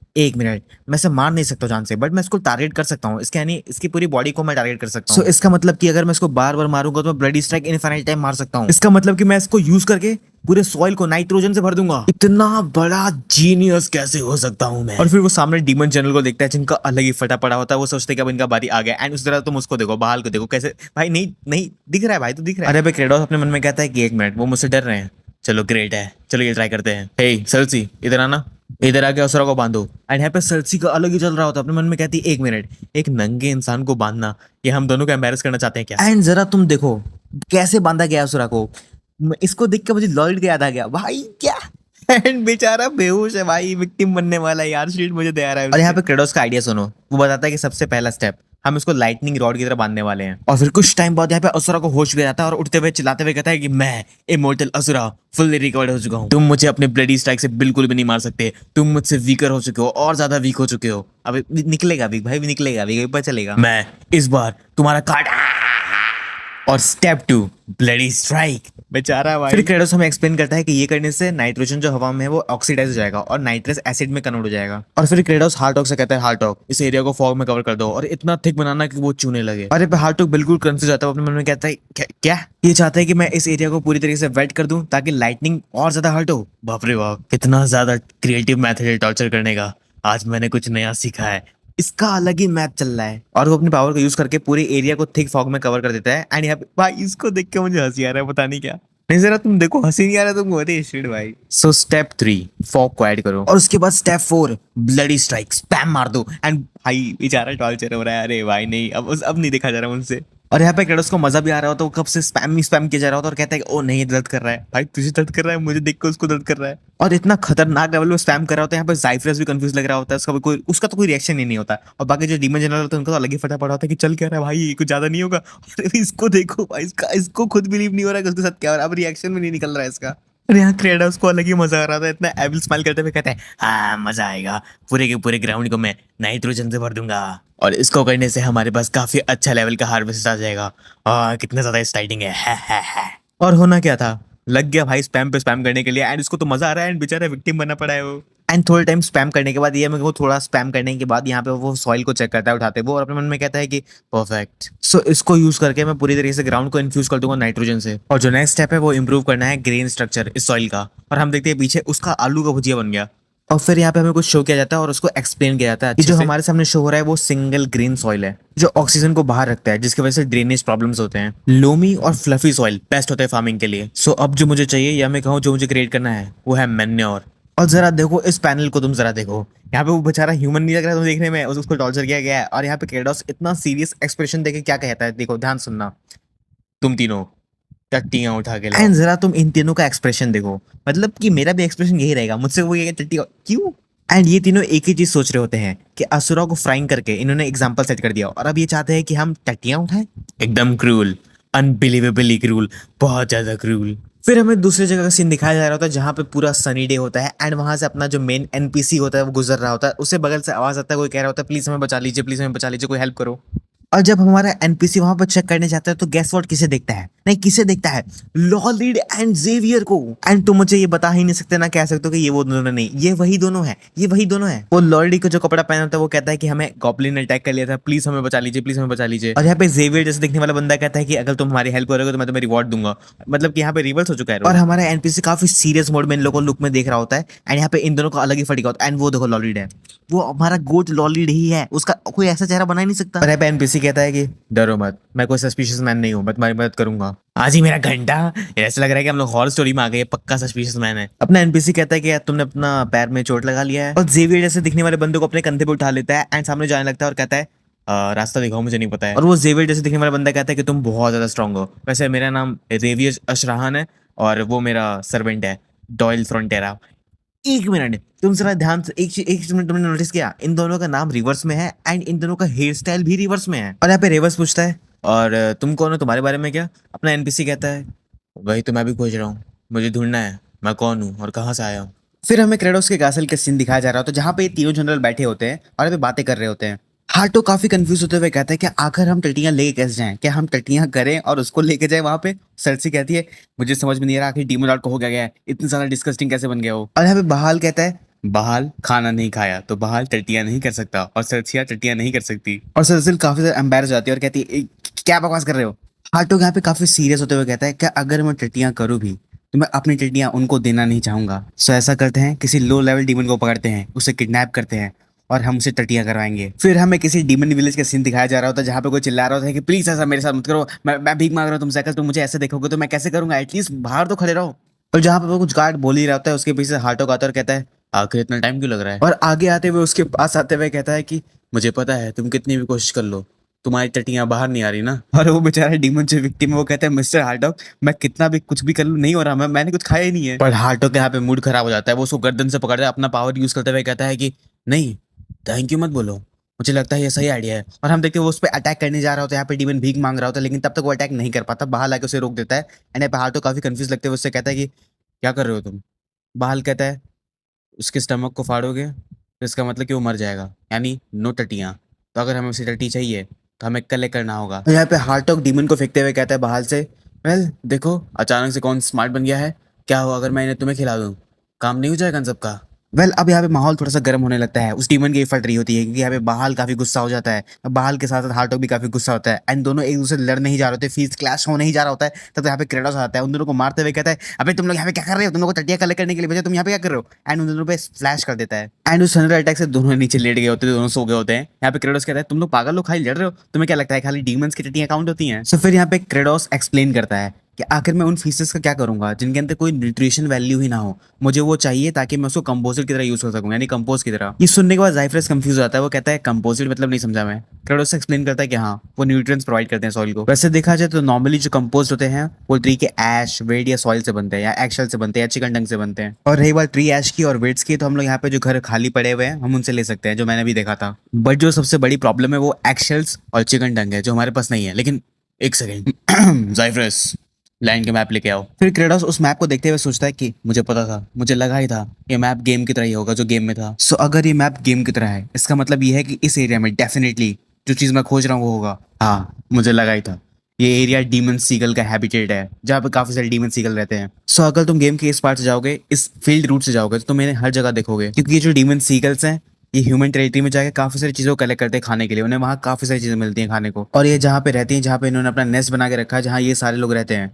मैं इसे मार नहीं सकता जान से, बट मैं इसको टारगेट कर सकता हूँ। इसके यानी इसकी पूरी बॉडी को मैं टारगेट कर सकता हूँ। इसका मतलब कि अगर मैं इसको बार बार मारूंगा तो मैं ब्लडी स्ट्राइक इनफाइनाइट टाइम मार सकता हूँ। इसका मतलब कि मैं इसको यूज करके पूरे सॉइल को नाइट्रोजन से भर दूंगा। इतना बड़ा जीनियस कैसे हो सकता हूँ मैं। और फिर वो सामने डीमन जनरल को देखता है जिनका अलग ही फटा पड़ा होता है। वो सोचते हैं कि अब इनका बारी आ गया। एंड उस तरह तुम उसको देखो, बहाल को देखो कैसे, भाई नहीं दिख रहा है भाई, तो दिख रहा है। अरे भाई क्रेडोस अपने मन में कहता है कि एक मिनट, वो मुझसे डर रहे हैं, चलो ग्रेट है, चलो ये ट्राई करते हैं। हे सेल्सी, इधर आना, इधर आके असुरा को बांधो। एंड यहाँ पे सेल्सी का अलग ही चल रहा होता है। अपने मन में कहती है एक मिनट, एक नंगे इंसान को बांधना, ये हम दोनों को एम्बैरेस करना चाहते हैं क्या। एंड जरा तुम देखो कैसे बांधा गया असुरा को। इसको देख के मुझे लॉर्ड का याद आ गया भाई, क्या एंड बेचारा बेहोश है भाई, विक्टिम बनने वाला है यार, शीट मुझे दे आ रहा है। और यहाँ पे क्रेडोस का आइडिया सुनो, वो बताता है कि सबसे पहला स्टेप हम इसको लाइटनिंग रॉड की तरह बांधने वाले हैं। और फिर कुछ टाइम बाद यहाँ पे असुरा को होश भी आता है और उठते हुए चिल्लाते हुए कहता है कि मैं इमोर्टल असुरा फुल्ली रिकवर्ड हो चुका हूँ, तुम मुझे अपने ब्लडी स्ट्राइक से बिल्कुल भी नहीं मार सकते, तुम मुझसे वीकर हो चुके हो और ज्यादा वीक हो चुके हो। अब निकलेगा वीक भाई, निकलेगा वीक, पता चलेगा। मैं इस बार तुम्हारा काट। और स्टेप 2 ब्लडी स्ट्राइक। बेचारा भाई। फिर क्रेडोस हमें एक्सप्लेन करता है कि ये करने से नाइट्रोजन जो हवा में है वो ऑक्सीडाइज हो जाएगा और नाइट्रस एसिड में कन्वर्ट हो जाएगा। और फिर क्रेडोस हार्टॉक से कहता है हार्टॉक, इस एरिया को फॉग में कवर कर दो और इतना थिक बनाना कि वो चूने लगे। अरे पे हार्टॉक बिल्कुल कंफ्यूज जाता है, अपने मन में कहता है क्या ये चाहता है कि मैं इस एरिया को पूरी तरीके से वेट कर दूं ताकि लाइटनिंग और ज्यादा हर्ट हो। बाप रे बाप, कितना ज्यादा क्रिएटिव मेथड है टॉर्चर करने का, आज मैंने कुछ नया सीखा है। इसका अलग ही मैथ चल रहा है और वो अपनी पावर को यूज करके पूरे एरिया को थिक फॉग में कवर कर देता है। एंड यहाँ पे भाई इसको देख के मुझे हंसी आ रहा है, पता नहीं क्या। नहीं जरा तुम देखो, हंसी नहीं आ रहा तुमको, अरे शिट भाई। सो स्टेप 3 फॉग को ऐड करो और उसके बाद स्टेप 4 ब्लडी स्ट्राइक स्पैम मार दो। एंड भाई बेचारा टॉर्चर हो रहा है, अरे भाई नहीं, अब नहीं देखा जा रहा मुझसे। और यहाँ पे क्रेडोस को मजा भी आ रहा होता है, वो कब से स्पैम किया जा रहा होता है और कहता है कि ओ नहीं दर्द कर रहा है। भाई तुझे दर्द कर रहा है, मुझे देख के उसको दर्द कर रहा है। और इतना खतरनाक लेवल में स्पैम कर रहा होता है। यहाँ पे ज़ाइफरस भी कंफ्यूज लग रहा होता है, उसका तो कोई रिएक्शन ही नहीं होता। और बाकी जो डीमन जनरल होता है उनको तो अलग ही फटा पड़ा होता है कि चल क्या रहा है भाई, कुछ ज्यादा नहीं होगा। और इसको देखो भाई, इसको खुद बिलीव नहीं हो रहा है कि उसके साथ क्या हो रहा है, अब रिएक्शन भी नहीं निकल रहा है इसका। और यहाँ क्रेडोस को अलग ही मजा आ रहा था, इतना एविल स्माइल करते हुए कहता है हाँ मजा आएगा, पूरे के पूरे ग्राउंड को मैं नाइट्रोजन से भर दूंगा और इसको करने से हमारे पास काफी अच्छा लेवल का हार्वेस्ट आ जाएगा। कितना ज्यादा एक्साइटिंग है। और होना क्या था, लग गया भाई स्पैम पे स्पैम करने के लिए। एंड उसको तो मजा आ रहा है एंड बेचारा विक्टिम बनना पड़ा है वो। एंड थोड़े टाइम स्पैम करने के बाद, ये मैं थोड़ा स्पैम करने के बाद यहाँ पे वो सॉइल को चेक करता है उठाते वो और अपने मन में कहता है कि परफेक्ट, सो इसको यूज करके मैं पूरी तरीके से ग्राउंड को इन्फ्यूज कर दूंगा नाइट्रोजन से। और जो नेक्स्ट स्टेप है वो इंप्रूव करना है ग्रेन स्ट्रक्चर इस सॉइल का। और हम देखते हैं पीछे उसका आलू का भुजिया बन गया। और फिर यहाँ पे हमें कुछ शो किया जाता है और उसको एक्सप्लेन किया जाता है। जो हमारे सामने शो हो रहा है वो सिंगल ग्रीन सॉइल है जो ऑक्सीजन को बाहर रखता है, जिसकी वजह से ड्रेनेज प्रॉब्लम्स होते हैं। लोमी और फ्लफी सॉइल बेस्ट होता है फार्मिंग के लिए। सो अब जो मुझे चाहिए या मैं कहूँ जो मुझे क्रिएट करना है वो है मैन्योर। और जरा देखो इस पैनल को, तुम जरा देखो यहाँ पे वो बेचारा ह्यूमन नहीं लग रहा है तुम देखने में, उसको टॉर्चर किया गया है। और यहाँ पे क्रेडोस इतना सीरियस एक्सप्रेशन देके क्या कहता है, देखो ध्यान सुनना, तुम तीनों टट्टियां उठा के लाओ। एंड जरा तुम इन तीनों का एक्सप्रेशन देखो, मतलब कि मेरा भी एक्सप्रेशन यही रहेगा, मुझसे वो ये टट्टी क्यों। एंड ये तीनों एक ही चीज सोच रहे होते हैं कि असुरा को फ्राइंग करके इन्होंने एग्जांपल सेट कर दिया और अब ये चाहते हैं कि हम टट्टियां उठाएं। एकदम क्रूल, अनबिलीवेबली क्रूल, बहुत ज्यादा क्रूल। फिर हमें दूसरी जगह का सीन दिखाया जा रहा होता है जहाँ पे पूरा सनी डे होता है एंड वहां से अपना जो मेन एनपीसी होता है वो गुजर रहा होता है, उससे बगल से आवाज आता है, कोई कह रहा होता है प्लीज हमें बचा लीजिए, प्लीज हमें बचा लीजिए, कोई हेल्प करो। और जब हमारा एनपीसी वहां पर चेक करने जाता है तो गैस व्हाट किसे देखता है, नहीं किसे देखता है, लॉलिड एंड जेवियर को। एंड तुम मुझे ये बता ही नहीं सकते ना, कह सकते हो कि ये वो दोनों नहीं, ये वही दोनों है, ये वही दोनों है। वो लॉलिड को जो कपड़ा पहना होता है वो कहता है कि हमें गॉब्लिन ने अटैक कर लिया था, प्लीज हमें बचा लीजिए, प्लीज हमें बचा लीजिए। और यहाँ पे जेवियर जैसे दिखने वाला बंदा कहता है कि अगर तुम हमारी हेल्प करोगे तो मैं तुम्हें रिवॉर्ड दूंगा। मतलब कि यहाँ पे रिवर्स हो चुका है और हमारा एनपीसी काफी सीरियस मोड में इन लोगों को लुक में देख रहा होता है एंड यहाँ पे इन दोनों का अलग ही फटीका होता है। एंड वो देखो लॉलिड है, वो हमारा गोट लॉलिड ही है, उसका कोई ऐसा चेहरा बना ही नहीं सकता। और यहाँ पे एनपीसी कहता है कि डरो मत, मैं कोई सस्पिशियस मैन नहीं हूँ, मैं तुम्हारी मदद करूंगा। आज ही मेरा घंटा, ऐसा लग रहा है कि हम लोग हॉरर स्टोरी में आ गए, पक्का सस्पिशियस मैन है। अपना एनपीसी कहता है कि यार तुमने अपना पैर में चोट लगा लिया है, और जेवियर जैसे दिखने वाले बंदे को अपने कंधे पे उठा लेता है एंड सामने जाने लगता है और कहता है रास्ता दिखाओ, मुझे नहीं पता है। और वो जेवियर जैसे दिखने वाला बंदा कहता है कि तुम बहुत ज्यादा स्ट्रांग हो, वैसे मेरा नाम रेवियर अशराहन है और वो मेरा सर्वेंट है डॉयल फ्रंटेरा। एक मिनट, तुम जरा ध्यान से एक मिनट, तुमने नोटिस किया इन दोनों का नाम रिवर्स में है एंड इन दोनों का हेयर स्टाइल भी रिवर्स में है। और यहाँ पे रिवर्स पूछता है और तुम कौन हो, तुम्हारे बारे में क्या। अपना एनपीसी कहता है वही तो मैं भी खोज रहा हूँ, मुझे ढूंढना है मैं कौन हूँ और कहाँ से आया हूँ। फिर हमें क्रेडोस के कैसल के सीन दिखाया जा रहा होता है जहाँ पे ये तीनों जनरल बैठे होते हैं और यहाँ पे बातें कर रहे होते हैं। हार्टो काफी कंफ्यूज होते हुए कहता है कि आखिर हम टट्टियां लेके कैसे जाएं, क्या हम टट्टियां करें और उसको लेके जाए वहां पे। सरसी कहती है मुझे समझ में नहीं आ रहा आखिर डीमन लॉर्ड को हो क्या गया है, इतनी ज्यादा डिस्कस्टिंग कैसे बन गया वो। और यहाँ पे बहाल कहता है बहाल खाना नहीं खाया तो बहाल टट्टियां नहीं कर सकता और सरसिया टट्टियां नहीं कर सकती। और सरसिल काफी ज्यादा एम्बैरस हो जाती है और कहती है क्या बकवास कर रहे हो। हार्टो यहाँ पे काफी सीरियस होते हुए कहता है क्या अगर मैं टट्टियां करूँ भी तो मैं अपनी टट्टियां उनको देना नहीं चाहूंगा। सो ऐसा करते हैं किसी लो लेवल डीमन को पकड़ते हैं, उसे किडनैप करते हैं और हम उसे टट्टियां करवाएंगे। फिर हमें किसी डीमन विलेज का सीन दिखाया जा रहा होता है जहाँ पे कोई चिल्ला रहा होता है कि प्लीज ऐसा मेरे साथ मत करो, मैं भीख मांग रहा हूँ तुमसे, अगर तुम मुझे ऐसे देखोगे तो मैं कैसे करूंगा, एटलीस्ट बाहर तो खड़े रहो। और जहाँ पे वो कुछ गार्ड बोल ही रहा होता है उसके पीछे हार्टो आता है और कहता है आखिर इतना टाइम क्यों लग रहा है। और आगे आते हुए उसके पास आते हुए कहता है कि मुझे पता है तुम कितनी भी कोशिश कर लो तुम्हारी टट्टियां बाहर नहीं आ रही ना। और वो बेचारा डीमन जो विक्टिम है वो कहता है मिस्टर हार्टॉग मैं कितना भी कुछ भी कर लूं नहीं हो रहा, मैंने कुछ खाया ही नहीं है। पर हार्टॉग के यहाँ पे मूड खराब हो जाता है, वो उसको गर्दन से पकड़ता है, अपना पावर यूज करते हुए कहता है कि नहीं थैंक यू मत बोलो, मुझे लगता है ये सही आइडिया है। और हम देखते हैं वो उस पर अटैक करने जा रहा होता है, यहाँ पे डीमन भीख मांग रहा होता है लेकिन तब तक वो अटैक नहीं कर पाता, बाहर आके उसे रोक देता है। एंड यहाँ पे हार्टॉग काफी कंफ्यूज लगते हुए उससे कहता है कि क्या कर रहे हो तुम। बहाल कहता है उसके स्टमक को फाड़ोगे तो इसका मतलब कि वो मर जाएगा, यानी नो टट्टियाँ, तो अगर हमें उसे टट्टी चाहिए तो हमें कलेक्ट करना होगा। तो यहाँ पे हार्टॉग डीमन को फेंकते हुए कहता है बहाल से वेल देखो अचानक से कौन स्मार्ट बन गया है, क्या हो अगर मैं इन्हें तुम्हें खिला दूँ, काम नहीं हो जाएगा इन सबका। वेल अब यहाँ पे माहौल थोड़ा सा गर्म होने लगता है, उस डीमन की फट रही होती है क्योंकि यहाँ पे बहाल काफी गुस्सा हो जाता है, बहाल के साथ साथ हार्टॉग भी काफी गुस्सा होता है एंड दोनों एक दूसरे से लड़ नहीं जा रहे होते, फीस क्लैश होने ही जा रहा होता है। तब यहाँ पे क्रेडोस आता है उन दोनों को मारते हुए कहता है अबे तुम लोग यहाँ पे क्या कर रहे हो, तुम लोग को टट्टियां कलेक्ट करने के लिए भेजा, तुम यहाँ पे क्या कर रहे हो। एंड उन दोनों पे फ्लैश कर देता है एंड उस थंडर अटैक से दोनों नीचे लेट गए होते हैं, दोनों सो गए होते हैं। यहाँ पे क्रेडोस कहता है तुम लोग पागल लोग खाली लड़ रहे हो, तुम्हें क्या लगता है खाली डीमंस की टट्टियां काउंट होती हैं। सो फिर यहाँ पे क्रेडोस एक्सप्लेन करता है कि आखिर मैं उन फीसेस का क्या करूंगा जिनके अंदर कोई न्यूट्रिशन वैल्यू ही ना हो, मुझे वो चाहिए ताकि मैं उसको कंपोजिट की तरह यूज कर सकूं, यानी कंपोज की तरह। ये सुनने के बाद जाइफ्रस कंफ्यूज होता है, वो कहता है कंपोजिट मतलब नहीं समझा मैं। क्रेडोस एक्सप्लेन करता है कि हाँ वो न्यूट्रिएंट्स प्रोवाइड करते हैं सॉइल को। वैसे देखा जाए तो नॉर्मली जो कंपोस्ट होते हैं वो ट्री के ऐश वेड या सॉइल से बनते हैं या एक्शल से बनते हैं या चिकन डंग से बनते हैं। और रही बात ट्री ऐश की और वेड्स की तो हम लोग यहाँ पे जो घर खाली पड़े हुए हैं हम उनसे ले सकते हैं, जो मैंने भी देखा था। बट जो सबसे बड़ी प्रॉब्लम है वो एक्शल्स और चिकन डंग है जो हमारे पास नहीं है। लेकिन एक सेकेंड जाइफ्रस लैंड के मैप लेके आओ। फिर क्रेडोस उस मैप को देखते हुए सोचता है कि मुझे पता था, मुझे लगा ही था ये मैप गेम की तरह ही होगा जो गेम में था। सो अगर ये मैप गेम की तरह है इसका मतलब ये है कि इस एरिया में डेफिनेटली जो चीज मैं खोज रहा हूँ वो होगा। हाँ मुझे लगा ही था, ये एरिया डीमन सीगल का हैबिटेट है जहाँ पे काफी सारे डीमन सीगल रहते हैं। सो अगर तुम गेम के इस पार्ट से जाओगे, इस फील्ड रूट से जाओगे तो तुम इन्हें हर जगह देखोगे क्योंकि ये जो डीमन सीगल्स हैं ये ह्यूमन टेरिटरी में जाके काफी सारी चीजों को कलेक्ट करते हैं खाने के लिए, उन्हें वहाँ काफी सारी चीजें मिलती हैं खाने को। और ये जहाँ पे रहती हैं, जहाँ पे इन्होंने अपना नेस्ट बना के रखा है, जहाँ ये सारे लोग रहते हैं,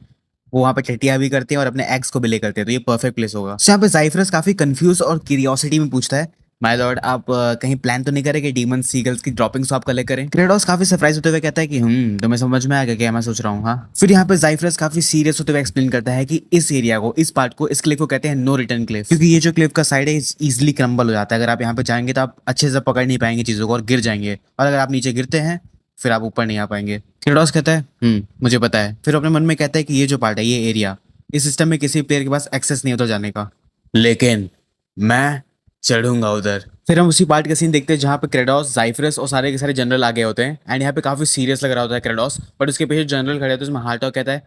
वो वहाँ पे टट्टियां भी करते हैं और अपने एग्स को भी ले करते हैं, तो ये परफेक्ट प्लेस होगा। So, यहाँ पे जाइफ्रस काफी कंफ्यूज और क्यूरियोसिटी में पूछता है माय लॉर्ड आप कहीं प्लान तो नहीं करें कि डीमन सीगल्स की ड्रॉपिंग्स आप कलेक्ट करें। क्रेडोस काफी सरप्राइज होते हुए कहता है कि तुम्हें समझ में आ गया क्या मैं सोच रहा हूँ। हाँ फिर यहाँ पे जाइफ्रस काफी सीरियस होते हुए एक्सप्लेन करता है कि इस एरिया को, इस पार्ट को, इस क्लिफ को कहते हैं नो रिटर्न क्लिफ, क्योंकि ये जो क्लिफ का साइड है इजिली क्रम्बल हो जाता है। अगर आप यहाँ पे जाएंगे तो आप अच्छे से पकड़ नहीं पाएंगे चीजों को और गिर जाएंगे, और अगर आप नीचे गिरते हैं फिर आप ऊपर नहीं आ पाएंगे। क्रेडोस कहता है मुझे पता है। फिर अपने मन में कहता है कि ये जो पार्ट है, ये एरिया, इस सिस्टम में किसी प्लेयर के पास एक्सेस नहीं होता जाने का, लेकिन मैं चढ़ूंगा उधर। फिर हम उसी पार्ट का सीन देखते हैं जहाँ पे क्रेडोस, जाइफ्रस और सारे के सारे जनरल आ गए होते हैं एंड यहाँ पे काफी सीरियस लग रहा होता है क्रेडोस, बट उसके पीछे जनरल खड़े होते हैं। उसमें हार्टॉग कहता है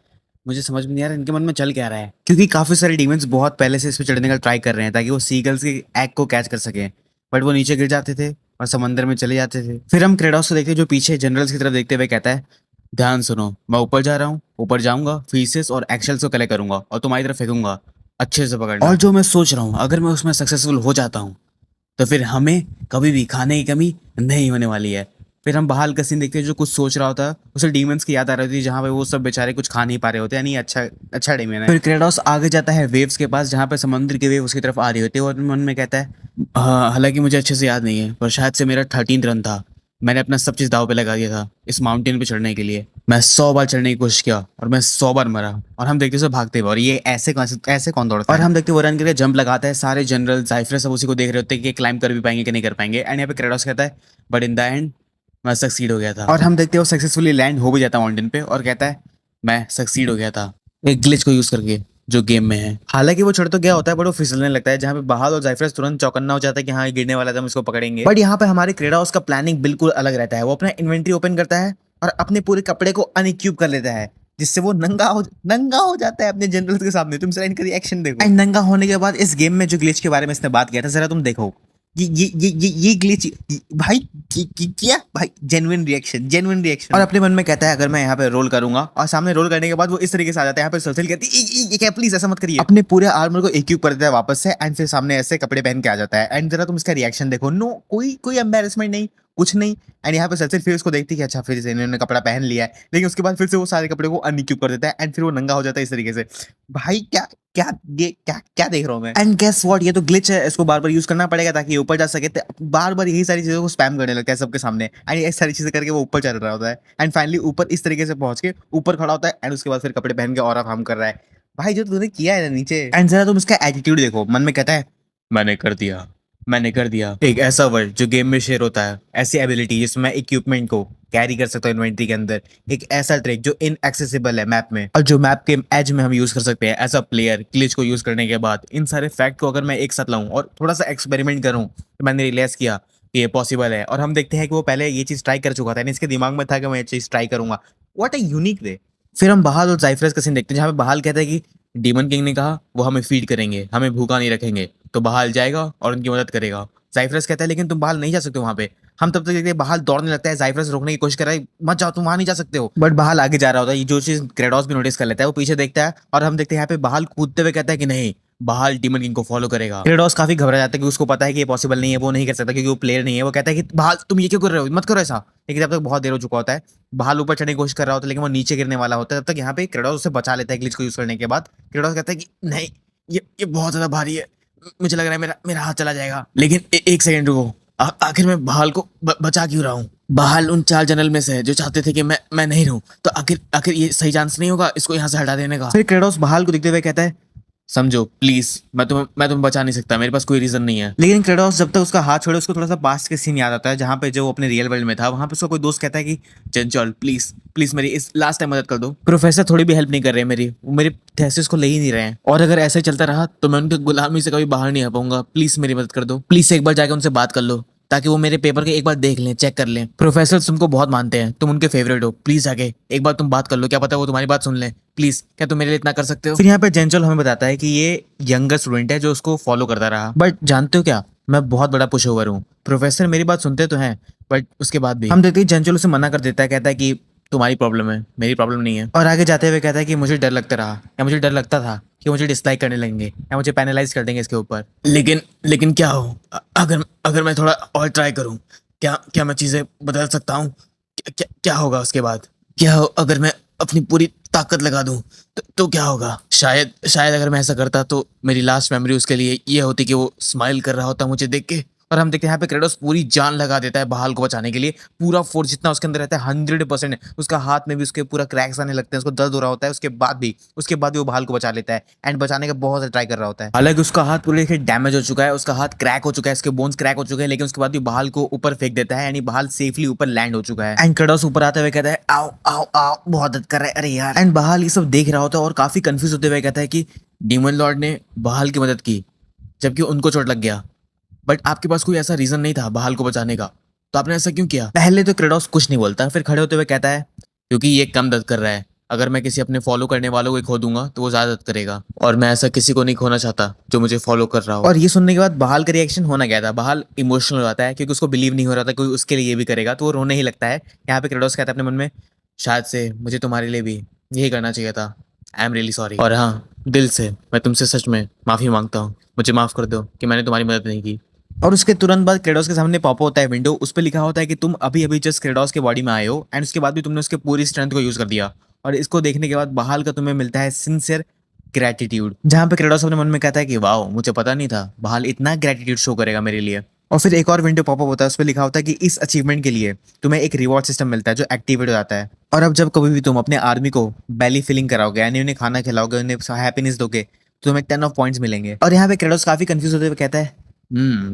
मुझे समझ में नहीं आ रहा इनके मन में चल क्या रहा है। क्योंकि काफी सारे डीमंस बहुत पहले से इस पे चढ़ने का ट्राई कर रहे हैं ताकि वो सीगल्स के एग को कैच कर सकें, बट वो नीचे गिर जाते थे और समंदर में चले जाते थे। फिर हम क्रेडोस को देखते हैं जो पीछे जनरल्स की तरफ देखते हुए कहता है, ध्यान सुनो, मैं ऊपर जा रहा हूँ, ऊपर जाऊंगा, फीसेस और एक्शल्स को कलेक्ट करूंगा और तुम्हारी तरफ फेंकूंगा, अच्छे से पकड़ना। और जो मैं सोच रहा हूँ, अगर मैं उसमें सक्सेसफुल हो जाता हूँ तो फिर हमें कभी भी खाने की कमी नहीं होने वाली है। फिर हम बहाल का सीन देखते हैं जो कुछ सोच रहा होता है, उसे डीमंस की याद आ रही होती है जहाँ पे वो सब बेचारे कुछ खा नहीं पा रहे होते, यानी अच्छा अच्छा डीमन है। फिर क्रेडोस आगे जाता है वेव्स के पास जहाँ पे समुद्र के वेव उसकी तरफ आ रही होती है और मन में कहता है, हाँ, हालांकि मुझे अच्छे से याद नहीं है, पर शायद से मेरा 13th रन था। मैंने अपना सब चीज़ दाव पे लगा दिया था इस माउंटेन पे चढ़ने के लिए। मैं 100 बार चढ़ने की कोशिश किया और मैं 100 बार मरा। और हम देखते हैं उसे भागते हुए, और ये ऐसे कौन दौड़ता है। और हम देखते हैं वो रन करके जंप लगाता है। सारे जनरल जाइफ्रस सब उसी को देख रहे होते हैं कि क्लाइंब कर भी पाएंगे कि नहीं कर पाएंगे। एंड यहाँ पे क्रेडोस कहता है, बट इन द एंड मैं सक्सीड हो गया था। और हम देखते हैं वो सक्सेसफुली लैंड हो भी जाता है माउंटेन पे और कहता है, मैं सक्सीड हो गया था एक ग्लिच को यूज करके जो गेम में है। हालांकि वो चढ़ तो गया होता है बट वो फिसलने लगता है, जहाँ पे बहाल और जाइफ्रस तुरंत चौकन्ना हो जाता है कि हाँ ये गिरने वाला था, हम इसको पकड़ेंगे। बट यहाँ पे हमारे क्रेडोस का प्लानिंग बिल्कुल अलग रहता है। वो अपना इन्वेंटरी ओपन करता है और अपने पूरे कपड़े को अनइक्विप कर लेता है, जिससे वो नंगा हो जाता है अपने जनरल्स के सामने। तुम जरा इनका रिएक्शन देखो। एंड नंगा होने के बाद इस गेम में जो ग्लिच के बारे में इसने बात किया था, जरा तुम देखो। ये ग्लिच भाई, क्या भाई, जेन्युइन रिएक्शन। और अपने मन में कहता है, अगर मैं यहाँ पे रोल करूंगा, और सामने रोल करने के बाद वो इस तरीके से आ जाता है। यहाँ पे सलसल कहती है, ये क्या, प्लीज ऐसा मत करिए। अपने पूरे आर्मर को इक्विप कर देता है वापस से एंड फिर सामने ऐसे कपड़े पहन के आ जाता है। एंड जरा तुम इसका रिएक्शन देखो। नो, कोई एम्बेरसमेंट नहीं, कुछ नहीं। एंड यहाँ पे सलसल फिर उसको देखती है कि अच्छा फिर से इन्होंने कपड़ा पहन लिया है, लेकिन उसके बाद फिर से वो सारे कपड़े को अनइक्विप कर देता है एंड फिर वो नंगा हो जाता है इस तरीके से। भाई क्या क्या ये क्या देख रहा हूँ मैं। एंड गेस व्हाट, ये तो ग्लिच है, इसको बार बार यूज करना पड़ेगा ताकि ये ऊपर जा सके। बार बार यही सारी चीजों को स्पैम करने लगता है सबके सामने एंड ये सारी चीजें करके वो ऊपर चल रहा होता है एंड फाइनली ऊपर इस तरीके से पहुंच के ऊपर खड़ा होता है एंड उसके बाद फिर कपड़े पहन के और काम कर रहा है। भाई जो तूने किया है ना नीचे, एंड जरा तुम इसका एटीट्यूड देखो। मन में कहता है, मैंने कर दिया, मैंने कर दिया। एक ऐसा वर्ड जो गेम में शेयर होता है, ऐसी एबिलिटी जिसमें मैं इक्विपमेंट को कैरी कर सकता हूँ इन्वेंटरी के अंदर, एक ऐसा ट्रिक जो इनएक्सेसिबल है मैप में और जो मैप के एज में हम यूज कर सकते हैं एज अ प्लेयर। ग्लिच को यूज करने के बाद इन सारे फैक्ट को अगर मैं एक साथ लाऊं और थोड़ा सा एक्सपेरिमेंट करूं तो मैंने रियलाइज किया कि ये पॉसिबल है। और हम देखते हैं कि वो पहले ये चीज ट्राई कर चुका था, इसके दिमाग में था कि मैं ये चीज ट्राई करूंगा। What a unique way. फिर हम बहाल और जाइफ्रस का सीन देखते हैं जहाँ पे बहाल कहता है कि डीमन किंग ने कहा वो हमें फीड करेंगे, हमें भूखा नहीं रखेंगे, तो बहाल जाएगा और उनकी मदद करेगा। जाइफ्रस कहता है लेकिन तुम बहाल नहीं जा सकते वहां पे। हम तब तक देखते हैं बहाल दौड़ने लगता है, जाइफ्रस रोकने की कोशिश कर रहा है, मत जाओ तुम वहां नहीं जा सकते हो। बट बहाल आगे जा रहा होता है। ये जो चीज क्रेडोस भी नोटिस कर लेता है, वो पीछे देखता है और हम देखते हैं यहाँ पे बहाल कूदते हुए कहता है कि नहीं, बहाल डीमन किंग को फॉलो करेगा। क्रेडोस काफी घबरा जाता है कि उसको पता है कि ये पॉसिबल नहीं है, वो नहीं कर सकता क्योंकि वो प्लेयर नहीं है। वो कहता है कि बहाल तुम ये क्यों कर रहे हो, मत करो ऐसा। लेकिन तब तक बहुत देर हो चुका होता है। बहाल ऊपर चढ़ने की कोशिश कर रहा होता है लेकिन वो नीचे गिरने वाला होता है। तब तक यहाँ पे क्रेडोस उसे बचा लेता है ग्लिच को यूज करने के बाद। क्रेडोस कहता है कि नहीं, ये बहुत ज्यादा भारी है, मुझे लग रहा है मेरा हाथ चला जाएगा। लेकिन एक सेकंड रुको, आखिर मैं बहाल को बचा क्यों रहा हूँ? बहाल उन 4 जनरल में से है जो चाहते थे कि मैं नहीं रहूं, तो आखिर ये सही चांस नहीं होगा इसको यहाँ से हटा देने का? फिर क्रेडोस बहाल को देखते हुए कहता है, समझो प्लीज, मैं तुम्हें बचा नहीं सकता, मेरे पास कोई रीजन नहीं है। लेकिन क्रेडोस जब तक उसका हाथ छोड़े उसको थोड़ा सा पास्ट के सीन याद आता है जहाँ पे जो अपने रियल वर्ल्ड में था। वहां पे उसका कोई दोस्त कहता है कि चंचल प्लीज प्लीज मेरी इस लास्ट टाइम मदद कर दो। प्रोफेसर थोड़ी भी हेल्प नहीं कर रहे हैं मेरी, वो मेरे थेसिस को ले ही नहीं रहे हैं, और अगर ऐसे ही चलता रहा तो मैं उनकी गुलामी से कभी बाहर नहीं आ पाऊंगा। प्लीज मेरी मदद कर दो, प्लीज एक बार जाकर उनसे बात कर लो ताकि वो मेरे पेपर के एक बार देख लें, चेक कर लें। प्रोफेसर तुमको बहुत मानते हैं, तुम उनके फेवरेट हो, प्लीज आके एक बार तुम बात कर लो, क्या पता वो तुम्हारी बात सुन लें। प्लीज, क्या तुम मेरे लिए इतना कर सकते हो? फिर यहाँ पे जेंचल हमें बताता है कि ये यंगर स्टूडेंट है जो उसको फॉलो करता रहा, बट जानते हो क्या, मैं बहुत बड़ा पुश ओवर हूँ। प्रोफेसर मेरी बात सुनते तो हैं बट उसके बाद भी हम देखते हैं जेंचल उसे मना कर देता है, कहता है कि तुम्हारी प्रॉब्लम है, मेरी प्रॉब्लम नहीं है। और आगे जाते हुए कहता है कि मुझे डर लगता रहा, या मुझे डर लगता था कि मुझे डिसलाइक करने लगेंगे या मुझे पैनलाइज कर देंगे इसके ऊपर। लेकिन क्या हो अगर मैं थोड़ा और ट्राई करूं, क्या मैं चीजें बदल सकता हूँ? क्या होगा उसके बाद? क्या हो अगर मैं अपनी पूरी ताकत लगा दूं तो क्या होगा? शायद अगर मैं ऐसा करता तो मेरी लास्ट मेमोरी उसके लिए ये होती कि वो स्माइल कर रहा होता मुझे देख के। और हम देखते हैं यहाँ पे क्रेडोस पूरी जान लगा देता है बहाल को बचाने के लिए, पूरा फोर्स जितना उसके अंदर रहता है 100%। उसका हाथ में भी उसके पूरा क्रैक्स आने लगते हैं, उसको दर्द हो रहा होता है, उसके बाद भी वो बहाल को बचा लेता है एंड बचाने का बहुत ट्राई कर रहा होता है। हालांकि उसका हाथ पूरे डैमेज हो चुका है, उसका हाथ क्रैक हो चुका है, उसके बोन्स क्रैक हो चुके हैं, लेकिन उसके बाद भी बहाल को ऊपर फेंक देता है, यानी बहाल सेफली ऊपर लैंड हो चुका है। एंड क्रेडोस ऊपर आते हुए कहता है, आओ आओ आओ, बहुत दर्द कर रहा है, अरे यार। एंड बहाल ये सब देख रहा होता है और काफी कंफ्यूज होते हुए कहता है कि डीमन लॉर्ड ने बहाल की मदद की जबकि उनको चोट लग गया, बट आपके पास कोई ऐसा रीजन नहीं था बहाल को बचाने का, तो आपने ऐसा क्यों किया? पहले तो क्रेडोस कुछ नहीं बोलता, फिर खड़े होते हुए कहता है क्योंकि ये कम दर्द कर रहा है, अगर मैं किसी अपने फॉलो करने वालों को खो दूंगा तो वो ज्यादा करेगा, और मैं ऐसा किसी को नहीं खोना चाहता जो मुझे फॉलो कर रहा हो। और ये सुनने के बाद बहाल का रिएक्शन होना क्या था, बहाल इमोशनल हो जाता है क्योंकि उसको बिलीव नहीं हो रहा था कोई उसके लिए ये भी करेगा, तो वो रोने ही लगता है। यहाँ पे क्रेडोस कहता है अपने मन में, शायद से मुझे तुम्हारे लिए भी यही करना चाहिए था। I am really sorry. और हाँ, दिल से मैं तुमसे सच में माफी मांगता हूँ। मुझे माफ कर दो कि मैंने तुम्हारी मदद नहीं की। और उसके तुरंत बाद क्रेडोस के सामने पॉप होता है विंडो, उस पर लिखा होता है कि तुम अभी अभी जस्ट क्रेडोस के बॉडी में आए हो एंड उसके बाद भी तुमने उसके पूरी स्ट्रेंथ को यूज कर दिया। और इसको देखने के बाद बहाल का तुम्हें मिलता है सिंसियर ग्रेटिट्यूड, जहाँ पे क्रेडोस अपने मन में कहता है कि वाओ, मुझे पता नहीं था बहाल इतना ग्रेटिट्यूड शो करेगा मेरे लिए। और फिर एक और विंडो पॉपअप होता है, उस पर लिखा होता है कि इस अचीवमेंट के लिए तुम्हें एक रिवॉर्ड सिस्टम मिलता है जो एक्टिवेट हो जाता है। और अब जब कभी भी तुम अपने आर्मी को बेली फिलिंग कराओगे यानी उन्हें खाना खिलाओगे, उन्हें हैप्पीनेस दोगे, तो तुम्हें 10 ऑफ पॉइंट्स मिलेंगे। और यहाँ पे क्रेडोस काफी कंफ्यूज होते हुए कहता है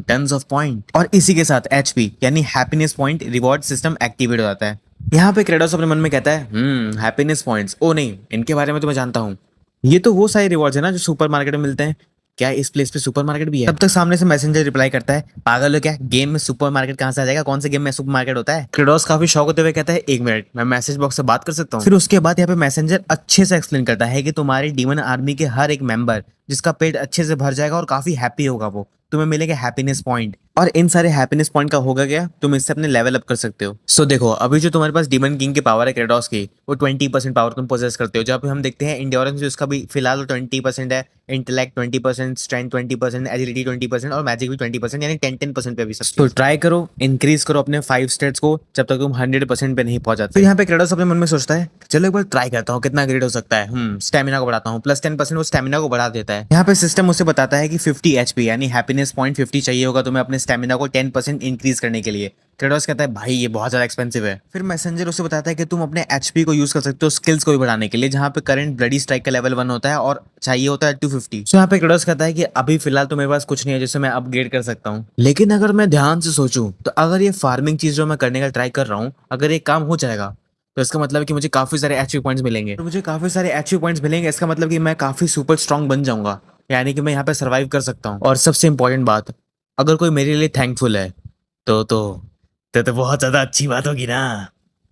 10 ऑफ पॉइंट। और इसी के साथ एचपी यानी happiness point reward system activate हो जाता है। यहाँ पे क्रेडोस अपने मन में कहता है हैप्पीनेस पॉइंट्स, ओ नहीं, इनके बारे में तो मैं जानता हूँ। ये तो वो सारे रिवॉर्ड्स है ना जो सुपर मार्केट में मिलते हैं। क्या इस प्लेस पे सुपर मार्केट भी है? तब तक सामने से मैसेंजर रिप्लाई करता है, पागल हो क्या, गेम में सुपर मार्केट कहाँ से आ जाएगा, कौन से गेम में सुपर मार्केट होता है। क्रेडोस काफी शौक होते हुए कहता है 1 मिनट, मैं मैसेज बॉक्स से बात कर सकता हूँ। फिर उसके बाद यहाँ पे मैसेंजर अच्छे से एक्सप्लेन करता है कि तुम्हारे डीमन आर्मी के हर एक मेंबर जिसका पेट अच्छे से भर जाएगा और काफी हैप्पी होगा, वो तुम्हें मिलेगा हैप्पीनेस पॉइंट। और इन सारे हैप्पीनेस पॉइंट का होगा क्या, तुम इससे अपने लेवल अप कर सकते हो। सो देखो, अभी जो तुम्हारे पास डीमन किंग की पावर है क्रेडोस की, वो 20% पावर तुम पोजेस करते हो। जहाँ पे हम देखते हैं इंड्योरेंस उसका भी फिलहाल 20% है, इंटेलेक्ट 20%, स्ट्रेंथ 20%, एजिलिटी 20% और मैजिक भी 20%, यानी 10% पे भी सकते हो। तो ट्राई करो, इंक्रीज करो अपने 5 स्टेट्स को जब तक तुम 100% पे नहीं पहुंच जाते। फिर यहाँ पे क्रेडोस अपने मन में सोचता है, चलो एक बार ट्राई करता हूँ कितना ग्रेड हो सकता है। स्टेमिना को बढ़ाता हूँ, प्लस 10% वो स्टेमिना को बढ़ा देता है। यहाँ पे सिस्टम उसे बताता है कि 50 एचपी यानी हैप्पीनेस पॉइंट 50 चाहिए होगा तुम्हें अपने स्टेमिना को 10% इंक्रीज करने के लिए। क्रेडोस कहता है भाई ये बहुत ज्यादा एक्सपेंसिव है। फिर मैसेंजर उसे बताता है कि तुम अपने एचपी को यूज कर सकते हो स्किल्स को भी बढ़ाने के लिए, जहाँ पे करंट ब्लडी स्ट्राइक का लेवल 1 होता है और चाहिए होता है 250। तो यहाँ पे क्रेडोस कहता है कि अभी फिलहाल तो मेरे पास कुछ नहीं है जिससे मैं अपग्रेड कर सकता हूँ, लेकिन अगर मैं ध्यान से सोचूं तो अगर ये फार्मिंग चीज जो मैं करने का ट्राई कर रहा हूँ अगर ये काम हो जाएगा तो इसका मतलब है कि मुझे काफी सारे एचपी पॉइंट्स मिलेंगे। तो मुझे काफी सारे एचपी पॉइंट्स मिलेंगे, इसका मतलब कि मैं काफी सुपर स्ट्रांग बन जाऊंगा, यानी कि मैं यहाँ पे सर्वाइव कर सकता हूँ। और सबसे इंपॉर्टेंट बात, अगर कोई मेरे लिए थैंकफुल है तो बहुत ज्यादा अच्छी बात होगी ना।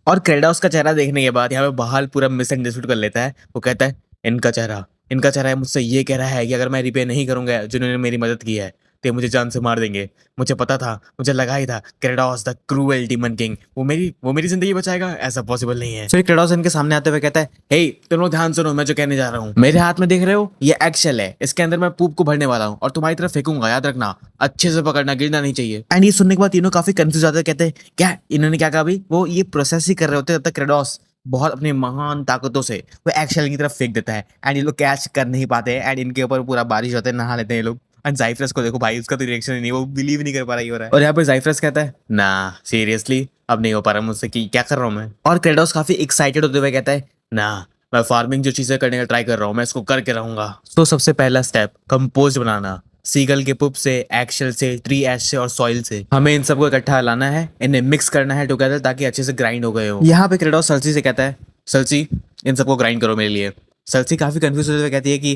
और क्रेडोस का चेहरा देखने के बाद यहाँ पे बहाल पूरा मिसअंडरस्टूड कर लेता है। वो कहता है इनका चेहरा मुझसे ये कह रहा है कि अगर मैं रिपेयर नहीं करूंगा जिन्होंने मेरी मदद की है तो ये मुझे जान से मार देंगे। मुझे पता था, मुझे लगा ही था क्रेडोस द क्रूएल डीमन किंग वो मेरी जिंदगी बचाएगा, ऐसा पॉसिबल नहीं है। फिर क्रेडोस इनके सामने आते हुए कहता है, हे तुम लोग ध्यान सुनो, मैं जो कहने जा रहा हूँ। मेरे हाथ में देख रहे हो ये एक्शेल है, इसके अंदर मैं पूप को भरने वाला हूँ और तुम्हारी तरफ फेंकूंगा, याद रखना, अच्छे से पकड़ना, गिरना नहीं चाहिए। एंड ये सुनने के बाद तीनों काफी कंफ्यूज आते कहते हैं क्या इन्होंने क्या कहा अभी। वो ये प्रोसेस ही कर रहे होते तब तक क्रेडोस बहुत अपनी महान ताकतों से वो एक्शेल की तरफ फेंक देता है एंड ये लोग कैच कर नहीं पाते एंड इनके ऊपर पूरा बारिश होता है, नहा लेते हैं ये लोग। एंड जाइफ्रस को देखो भाई, उसका तो रिएक्शन ही नहीं, वो बिलीव नहीं कर पा रहा ही हो रहा है। और यहाँ पे जाइफ्रस कहता है ना सीरियसली अब नहीं हो पा रहा मुझसे कि क्या कर रहा हूँ मैं। और क्रेडोस काफी एक्साइटेड होते हुए कहता है ना, मैं फार्मिंग जो चीजें करने का ट्राई कर रहा हूँ मैं इसको करके रहूंगा। तो सबसे पहला स्टेप कंपोस्ट बनाना, सीगल के पुप से, एक्शेल से, ट्री एश से और सॉइल से हमें इन सबको इकट्ठा लाना है, इन्हें मिक्स करना है टुगेदर ताकि अच्छे से ग्राइंड हो गए हो। यहाँ पे क्रेडोस सर्सी से कहता है, सर्सी इन सबको ग्राइंड करो मेरे लिए। सर्सी काफी कंफ्यूज होते हुए कहती है कि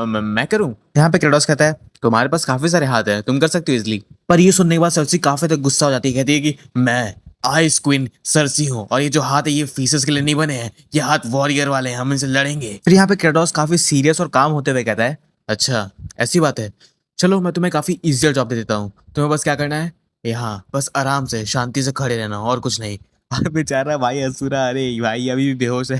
मैं करूं। यहाँ पे क्रेडोस कहता है तुम्हारे पास काफी सारे हाथ हैं, तुम कर सकते हो इजली। पर ये सुनने के बाद सर्सी काफी तक गुस्सा हो जाती है, कहती है कि मैं आइस क्वीन सर्सी हूँ और ये जो हाथ है ये फीसेस के लिए नहीं बने हैं, ये हाथ वॉरियर वाले हैं, हम इनसे लड़ेंगे। फिर यहाँ पे क्रेडोस काफी सीरियस और काम होते हुए कहता है, अच्छा ऐसी बात है, चलो मैं तुम्हें काफी इजियर जॉब दे देता हूँ, तुम्हें बस क्या करना है, यहाँ बस आराम से शांति से खड़े रहना और कुछ नहीं। और बेचारा भाई असुरा, अरे भाई अभी भी बेहोश है।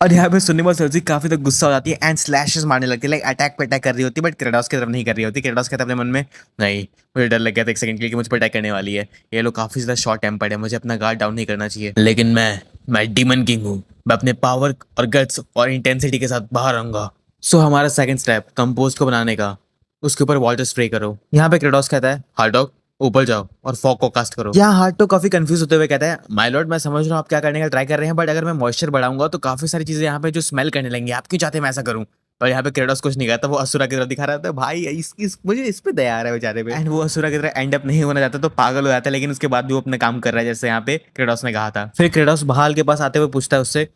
और यहाँ पे सुनने के बाद सर्सी काफी तक गुस्सा हो जाती है एंड स्लैशेस मारने लगती है, लाइक अटैक पे अटैक कर रही होती है, बट क्रेडोस की तरफ नहीं कर रही होती। क्रेडोस कहता है अपने मन में, नहीं मुझे डर लग गया था एक सेकंड के लिए कि मुझ पर अटैक करने वाली है, ये लोग काफी ज्यादा शॉर्ट टेम्पर्ड है, मुझे अपना गार्ड डाउन नहीं करना चाहिए। लेकिन मैं डीमन किंग हूँ, मैं अपने पावर और गट्स और इंटेंसिटी के साथ बाहर आऊंगा। सो हमारा सेकंड स्टेप कंपोस्ट को बनाने का, उसके ऊपर वाटर स्प्रे करो। यहाँ पे क्रेडोस कहता है, हार्डॉग ऊपर जाओ और फॉग को कास्ट करो। यहाँ हार्ट तो काफी कंफ्यूज होते हुए कहता है, माय लॉर्ड मैं समझ रहा हूँ आप क्या करने का ट्राई कर रहे हैं, बट अगर मैं मॉइस्चर बढ़ाऊंगा तो काफी सारी चीजें यहाँ पे जो स्मेल करने लगेंगी, आप क्यों चाहते हैं मैं ऐसा करूँ। पर यहाँ पे क्रेडोस कुछ नहीं कहता, वो असुरा की तरफ दिखा रहा था, भाई मुझे इस पे दया आ रहा है बेचारे पे। एंड वो असुरा की तरह एंड अप नहीं होना चाहता तो पागल हो जाता है, लेकिन उसके बाद भी वो अपना काम कर रहा है जैसे यहाँ पे क्रेडोस ने कहा था। फिर क्रेडोस बहाल के पास आते हुए पूछता है उससे,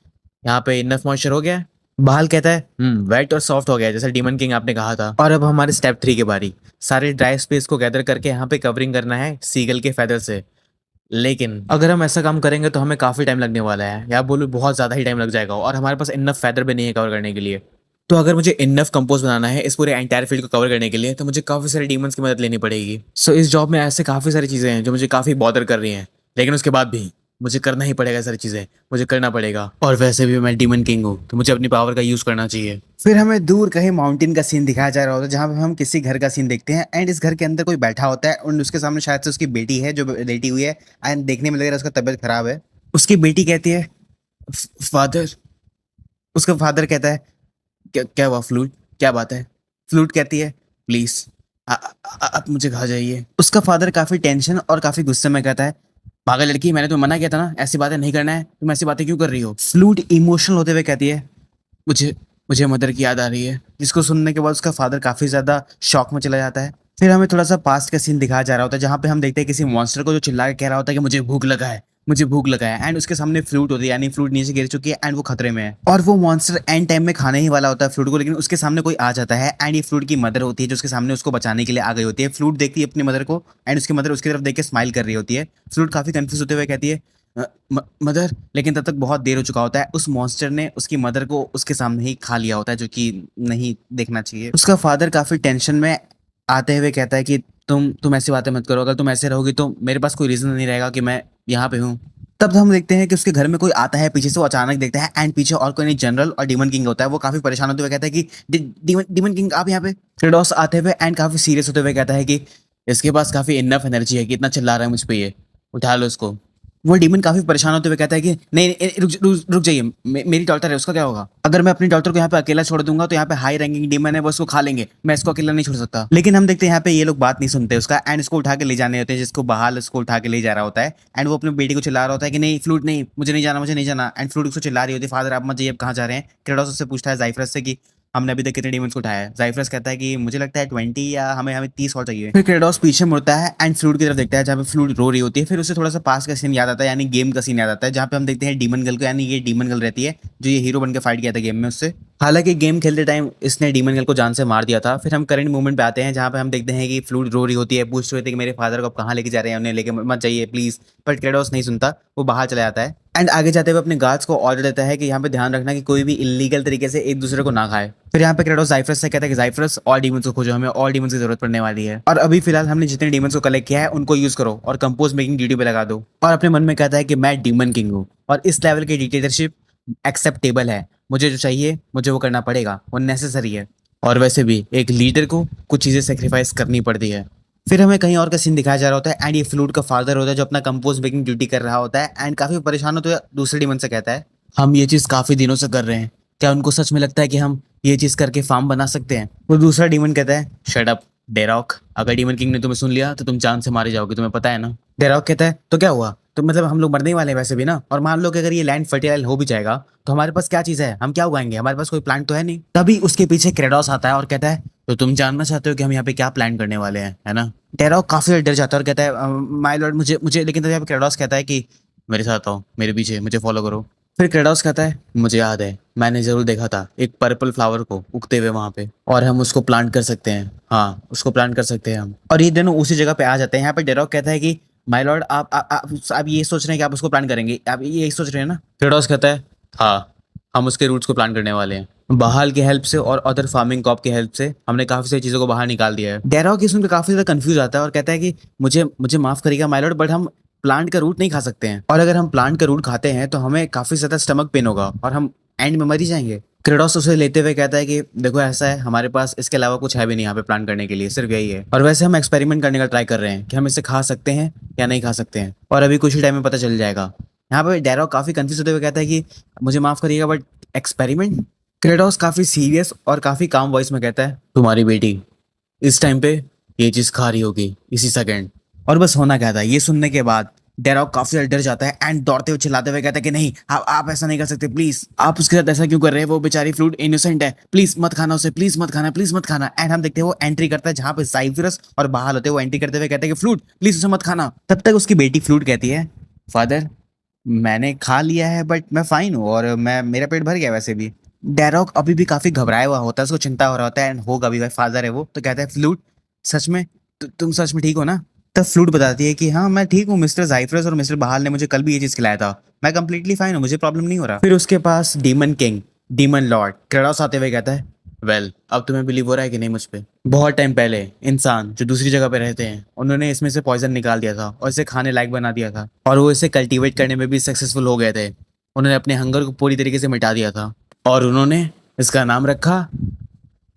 यहाँ पे इनफ मॉइस्चर हो गया है। बहाल कहता है वेट और सॉफ्ट हो गया जैसा डीमन किंग आपने कहा था। और अब हमारे स्टेप 3 के बारी, सारे ड्राई स्पेस को गैदर करके यहाँ पे कवरिंग करना है सीगल के फेदर से। लेकिन अगर हम ऐसा काम करेंगे तो हमें काफ़ी टाइम लगने वाला है, या बोलूँ बहुत ज़्यादा ही टाइम लग जाएगा, और हमारे पास इनफ फैदर भी नहीं है कवर करने के लिए। तो अगर मुझे इनफ कंपोज बनाना है इस पूरे एंटायर फील्ड को कवर करने के लिए, तो मुझे काफ़ी सारे डीमंस की मदद लेनी पड़ेगी। सो इस जॉब में ऐसे काफ़ी सारी चीज़ें हैं जो मुझे काफ़ी बॉदर कर रही हैं, लेकिन उसके बाद भी मुझे करना ही पड़ेगा। सारी चीज़ें मुझे करना पड़ेगा, और वैसे भी मैं डीमन किंग हूँ, तो मुझे अपनी पावर का यूज़ करना चाहिए। फिर हमें दूर कहीं माउंटेन का सीन दिखाया जा रहा होता है जहाँ पे हम किसी घर का सीन देखते हैं एंड इस घर के अंदर कोई बैठा होता है और उसके सामने शायद से उसकी बेटी है जो लेटी हुई है एंड देखने में लग रहा है उसका तबीयत खराब है। उसकी बेटी कहती है, फादर, उसका फादर कहता है, क्या क्या हुआ फ्लूट? क्या बात है? फ्लूट कहती है, प्लीज़ आप मुझे खा जाइए। उसका फादर काफी टेंशन और काफी गुस्से में कहता है, पागल लड़की, मैंने तो मना किया था ना, ऐसी बातें नहीं करना है। तुम ऐसी बातें क्यों कर रही हो? फ्लूट इमोशनल होते हुए कहती है, मुझे मुझे मदर की याद आ रही है। जिसको सुनने के बाद उसका फादर काफी ज्यादा शॉक में चला जाता है। फिर हमें थोड़ा सा पास्ट का सीन दिखाया जा रहा होता है जहाँ पे हम देखते हैं किसी मॉन्स्टर को जो चिल्ला के कह रहा होता है कि मुझे भूख लगा है, मुझे भूख लगा है, एंड उसके सामने फ्लूट होती है, यानी फ्लूट नीचे गिर चुकी है एंड वो खतरे में है, और वो मॉन्स्टर एंड टाइम में खाने ही वाला होता है फ्लूट को, लेकिन उसके सामने कोई आ जाता है एंड ये फ्लूट की मदर होती है जो उसके सामने उसको बचाने के लिए आ गई होती है। फ्लूट देखती है अपनी मदर को एंड उसकी मदर उसकी तरफ देख के स्माइल कर रही होती है। फ्लूट काफी कंफ्यूज होते हुए कहती है, मदर। लेकिन तब तक बहुत देर हो चुका होता है, उस मॉन्स्टर ने उसकी मदर को उसके सामने ही खा लिया होता है, जो कि नहीं देखना चाहिए। उसका फादर काफी टेंशन में आते हुए कहता है कि तुम ऐसी बातें मत करो, अगर तुम ऐसे रहोगी तो मेरे पास कोई रीजन नहीं रहेगा कि मैं यहाँ पे हूँ। तब हम देखते हैं कि उसके घर में कोई आता है पीछे से, वो अचानक देखता है एंड पीछे और कोई नहीं, जनरल और डीमन किंग होता है। वो काफी परेशान होते हुए कहता है कि डीमन किंग आप यहाँ पे। क्रेडोस आते हुए एंड काफी सीरियस होते हुए कहता है कि इसके पास काफ़ी इनफ एनर्जी है कि इतना चिल्ला रहा है मुझ पे, ये उठा लो इसको। वो डीमन काफी परेशान होते हुए कहता है कि नहीं नहीं, रुक जाइए, मेरी डॉटर है, उसका क्या होगा? अगर मैं अपनी डॉटर को यहाँ पे अकेला छोड़ दूंगा तो यहाँ पे हाई रैंकिंग डीमन है, वो उसको खा लेंगे, मैं इसको अकेला नहीं छोड़ सकता। लेकिन हम देखते हैं यहाँ पे ये लोग बात नहीं सुनते उसका एंड इसको उठा के ले जाने होते हैं, जिसको बहाल उसको उठा के ले जा रहा होता है एंड वो अपनी बेटी को चिल्ला रहा होता है कि नहीं फ्लूट नहीं, मुझे नहीं जाना, मुझे नहीं जाना, एंड फ्लूट उसको चिल्ला रही होती है, फादर आप मत जाइए, अब कहाँ जा रहे हैं? क्रेडोस उससे पूछता है जाइफरस से कि हमने अभी तक कितने डीमंस को उठाया है? जाइफरस कहता है कि मुझे लगता है 20 या हमें हमें 30 और चाहिए। फिर क्रेडोस पीछे मुड़ता है एंड फ्लूट की तरफ देखता है जहाँ पे फ्लूट रो रही होती है। फिर उसे थोड़ा सा पास का सीन याद आता है, यानी गेम का सीन याद आता है, जहाँ पे हम देखते हैं डीमन गर्ल को, यानी ये डीमन गर्ल रहती है जो ये हीरो बन के फाइट किया था गेम में उससे। हालांकि गेम खेलते टाइम इसने डीमन गर्ल को जान से मार दिया था। फिर हम करंट मूवमेंट पे आते हैं जहाँ पे हम देखते हैं कि फ्लूट रो रही होती है, पूछ रही होती है कि मेरे फादर को आप कहाँ लेके जा रहे हैं, उन्हें लेके मत जाइए प्लीज। बट क्रेडोस नहीं सुनता, वो बाहर चला जाता है एंड आगे जाते हुए अपने गार्ड्स को ऑर्डर देता है कि यहाँ पे ध्यान रखना कि कोई भी इलीगल तरीके से एक दूसरे को ना खाए। फिर यहाँ पे क्रेडोस जाइफरस से कहता है कि जाइफरस और डीमंस को खोजो, हमें और डीमंस की जरूरत पड़ने वाली है, और अभी फिलहाल हमने जितने डीमंस को कलेक्ट किया है उनको यूज करो और कंपोज मेकिंग ड्यूटी पे लगा दो। और अपने मन में कहता है कि मैं डीमन किंग हूँ और इस लेवल की डिक्टेटरशिप एक्सेप्टेबल है, मुझे जो चाहिए मुझे वो करना पड़ेगा, वो नेसेसरी है। और वैसे भी एक लीडर को कुछ चीज़ें सेक्रीफाइस करनी पड़ती है। फिर हमें कहीं और का सीन दिखाया जा रहा होता है एंड ये फ्लूट का फादर होता है जो अपना कंपोज मेकिंग ड्यूटी कर रहा होता है एंड काफी परेशान होते हुए दूसरे डीमन से कहता है, हम ये चीज़ काफ़ी दिनों से कर रहे हैं, क्या उनको सच में लगता है कि हम ये चीज़ करके फार्म बना सकते हैं? वो दूसरा डीमन कहता है, शट अप डेरॉक, अगर डीमन किंग ने तुम्हें सुन लिया तो तुम जान से मारे जाओगे, तुम्हें पता है ना? डेरॉक कहता है तो क्या हुआ, तो मतलब हम लोग मरने ही वाले हैं वैसे भी ना, और मान लो कि अगर ये लैंड फर्टिलाइज हो भी जाएगा तो हमारे पास क्या चीज़ है, हम क्या उगाएंगे, हमारे पास कोई प्लांट तो है नहीं। तभी उसके पीछे क्रेडोस आता है और कहता है, तो तुम जानना चाहते हो कि हम यहाँ पे क्या प्लान करने वाले हैं, है ना? डेरॉक काफी ज्यादा डर जाता है और कहता है माय लॉर्ड मुझे मुझे, लेकिन तभी यहाँ पे क्रेडोस कहता है कि मेरे साथ आओ, मेरे पीछे, मुझे फॉलो करो। फिर क्रेडोस कहता है, मुझे याद है, मैंने ज़रूर देखा था एक पर्पल फ्लावर को उगते हुए वहाँ पे, और हम उसको प्लांट कर सकते हैं। हाँ, उसको प्लांट कर सकते हैं हम। और ये दोनों उसी जगह पे आ जाते हैं। यहाँ पे डेरॉक कहता है कि माय लॉर्ड आप ये सोच रहे हैं कि आप उसको प्लान करेंगे, आप ये यही सोच रहे हैं ना? क्रेडोस कहता है, हाँ, हम उसके रूट्स को प्लान करने वाले हैं। बहाल की हेल्प से और अदर फार्मिंग कॉप की हेल्प से हमने काफ़ी सारी चीज़ों को बाहर निकाल दिया है। डेरॉक ये सुनकर काफी ज्यादा कंफ्यूज आता है और कहता है कि मुझे मुझे माफ करिएगा माय लॉर्ड, बट हम प्लांट का रूट नहीं खा सकते हैं, और अगर हम प्लांट का रूट खाते हैं तो हमें काफी ज्यादा स्टमक पेन होगा और हम एंड में मर ही जाएंगे। क्रेडोस उसे लेते हुए कहता है कि देखो ऐसा है, हमारे पास इसके अलावा कुछ है भी नहीं यहाँ पे प्लान करने के लिए, सिर्फ यही है, और वैसे हम एक्सपेरिमेंट करने का ट्राई कर रहे हैं कि हम इसे खा सकते हैं या नहीं खा सकते हैं, और अभी कुछ ही टाइम में पता चल जाएगा। यहाँ पे डेरॉक काफी कंफ्यूज होते हुए कहता है कि मुझे माफ करिएगा बट एक्सपेरिमेंट? क्रेडोस काफी सीरियस और काफी काम वॉइस में कहता है, तुम्हारी बेटी इस टाइम पे ये चीज़ खा रही होगी इसी सेकेंड। और बस होना क्या था, ये सुनने के बाद डेरॉक काफी ज्यादा डर जाता है एंड दौड़ते हुए चिल्लाते हुए कहता है कि नहीं आप ऐसा नहीं कर सकते, प्लीज आप उसके साथ ऐसा क्यों कर रहे हैं, वो बेचारी फ्लूट इनोसेंट है, प्लीज मत खाना उसे, प्लीज मत खाना, प्लीज मत खाना। एंड हम देखते हैं वो एंट्री करता है जहाँ पे जाइफरस और बहाल होते हैं, वो एंट्री करते हुए कहते हैं कि फ्लूट प्लीज उसे मत खाना। तब तक उसकी बेटी फ्लूट कहती है, फादर मैंने खा लिया है बट मैं फाइन हूँ और मैं मेरा पेट भर गया वैसे भी। डेरॉक अभी भी काफी घबराया हुआ होता है, उसको चिंता हो रहा होता है एंड होगा भी, भाई फादर है वो, तो कहता है फ्लूट सच में तुम सच में ठीक हो ना? तब फ्लूट बताती है कि हाँ मैं ठीक हूँ, मिस्टर जाइफरस और मिस्टर बहाल ने मुझे कल भी ये चीज खिलाया था, मैं कंप्लीटली फाइन हूँ, मुझे प्रॉब्लम नहीं हो रहा। फिर उसके पास डीमन किंग, डीमन लॉर्ड क्रेडोस आते हुए कहता है, वेल अब तुम्हें बिलीव हो रहा है कि नहीं मुझ पे? बहुत टाइम पहले इंसान जो दूसरी जगह पे रहते हैं उन्होंने इसमें से पॉइजन निकाल दिया था और इसे खाने लायक बना दिया था, और वो इसे कल्टीवेट करने में भी सक्सेसफुल हो गए थे। उन्होंने अपने हंगर को पूरी तरीके से मिटा दिया था और उन्होंने इसका नाम रखा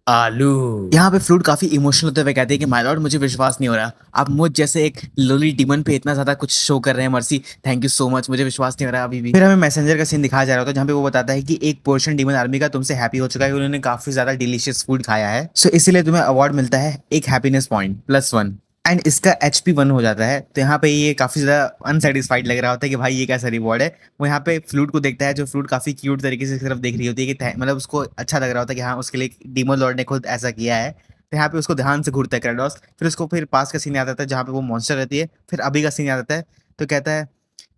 आलू। यहाँ पे फ्लूट काफी इमोशनल होते हुए कहते हैं कि माय लॉर्ड मुझे विश्वास नहीं हो रहा, आप मुझ जैसे एक लोली डीमन पे इतना ज्यादा कुछ शो कर रहे हैं, mercy, thank you so much, मुझे विश्वास नहीं हो रहा अभी भी। फिर हमें मैसेंजर का सीन दिखाया जा रहा होता है जहाँ पे वो बताता है कि एक पोर्शन डीमन आर्मी का तुमसे हैप्पी हो चुका है, उन्होंने काफी ज्यादा डिलीशियस फूड खाया है, सो इसीलिए तुम्हें अवार्ड मिलता है एक हैप्पीनेस पॉइंट +1, एंड इसका HP 1 हो जाता है। तो यहाँ पे ये काफी ज्यादा अनसेटिस्फाइड लग रहा होता है कि भाई ये कैसा रिवॉर्ड है। वो यहाँ पे फ्लूट को देखता है, जो फ्लूट काफी क्यूट तरीके से सिर्फ देख रही होती है कि मतलब उसको अच्छा लग रहा होता है कि हाँ उसके लिए डीमन लॉर्ड ने खुद ऐसा किया है। तो यहाँ पे उसको ध्यान से घूरता है क्रेडोस। फिर उसको फिर पास का सीन याद आता है जहाँ पे वो मॉन्स्टर रहती है। फिर अभी का सीन याद आता है तो कहता है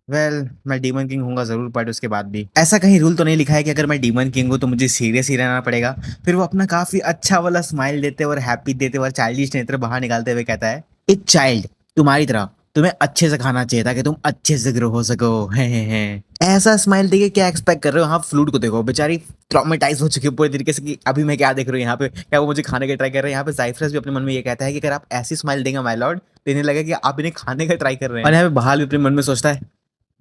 वेल मैं डीमन किंग हूँगा जरूर, बट उसके बाद भी ऐसा कहीं रूल तो नहीं लिखा है कि अगर मैं डीमन किंग हूँ तो मुझे सीरियस ही रहना पड़ेगा। फिर वो अपना काफी अच्छा वाला स्माइल देते और हैप्पी देते और चाइल्डिश नेत्र बाहर निकालते हुए कहता है, एक चाइल्ड तुम्हारी तरह तुम्हें अच्छे से खाना चाहिए ताकि तुम अच्छे से ग्रो हो सको। है ऐसा स्माइल देखिए, क्या एक्सपेक्ट कर रहे हो? हाँ फ्लूट को देखो, बेचारी ट्रॉमेटाइज हो चुकी है पूरी तरीके से कि अभी मैं क्या देख रहा हूँ यहाँ पे, क्या वो मुझे खाने का ट्राई कर रहे हैं। यहाँ पे जाइफरस भी अपने मन में ये कहता है कि अगर आप ऐसी स्माइल देंगे माय लॉर्ड तो इन्हें लगेगा कि आप इन्हें खाने का ट्राई कर रहे हैं। और यहाँ पे बहाल भी अपने मन में सोचता है,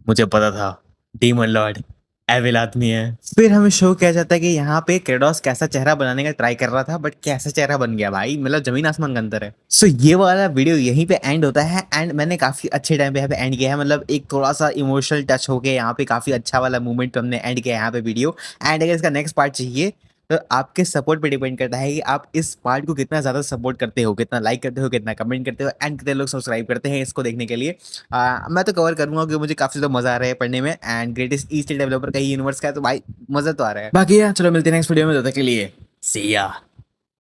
मुझे पता था डीमन लॉर्ड एविल आदमी है। फिर हमें शो किया जाता है कि यहाँ पे क्रेडोस कैसा चेहरा बनाने का ट्राई कर रहा था, बट कैसा चेहरा बन गया भाई, मतलब जमीन आसमान का अंतर है। सो ये वाला वीडियो यहीं पे एंड होता है, एंड मैंने काफी अच्छे टाइम पे यहाँ पे एंड किया है, मतलब एक थोड़ा सा इमोशनल टच हो गया यहाँ पे, काफी अच्छा वाला मूवमेंट पे हमने एंड किया है यहाँ पे वीडियो। एंड अगर इसका नेक्स्ट पार्ट चाहिए तो आपके सपोर्ट पे डिपेंड करता है कि आप इस पार्ट को कितना ज़्यादा सपोर्ट करते हो, कितना लाइक करते हो, कितना कमेंट करते हो, एंड कितने लोग सब्सक्राइब करते हैं इसको देखने के लिए। मैं तो कवर करूंगा क्योंकि मुझे काफ़ी ज़्यादा मज़ा आ रहा है पढ़ने में, एंड ग्रेटेस्ट ईस्ट डेवलपर का ही यूनिवर्स का है तो भाई मज़ा तो आ रहा है। बाकी चलो मिलते हैं नेक्स्ट वीडियो में, तब तक के लिए सी या।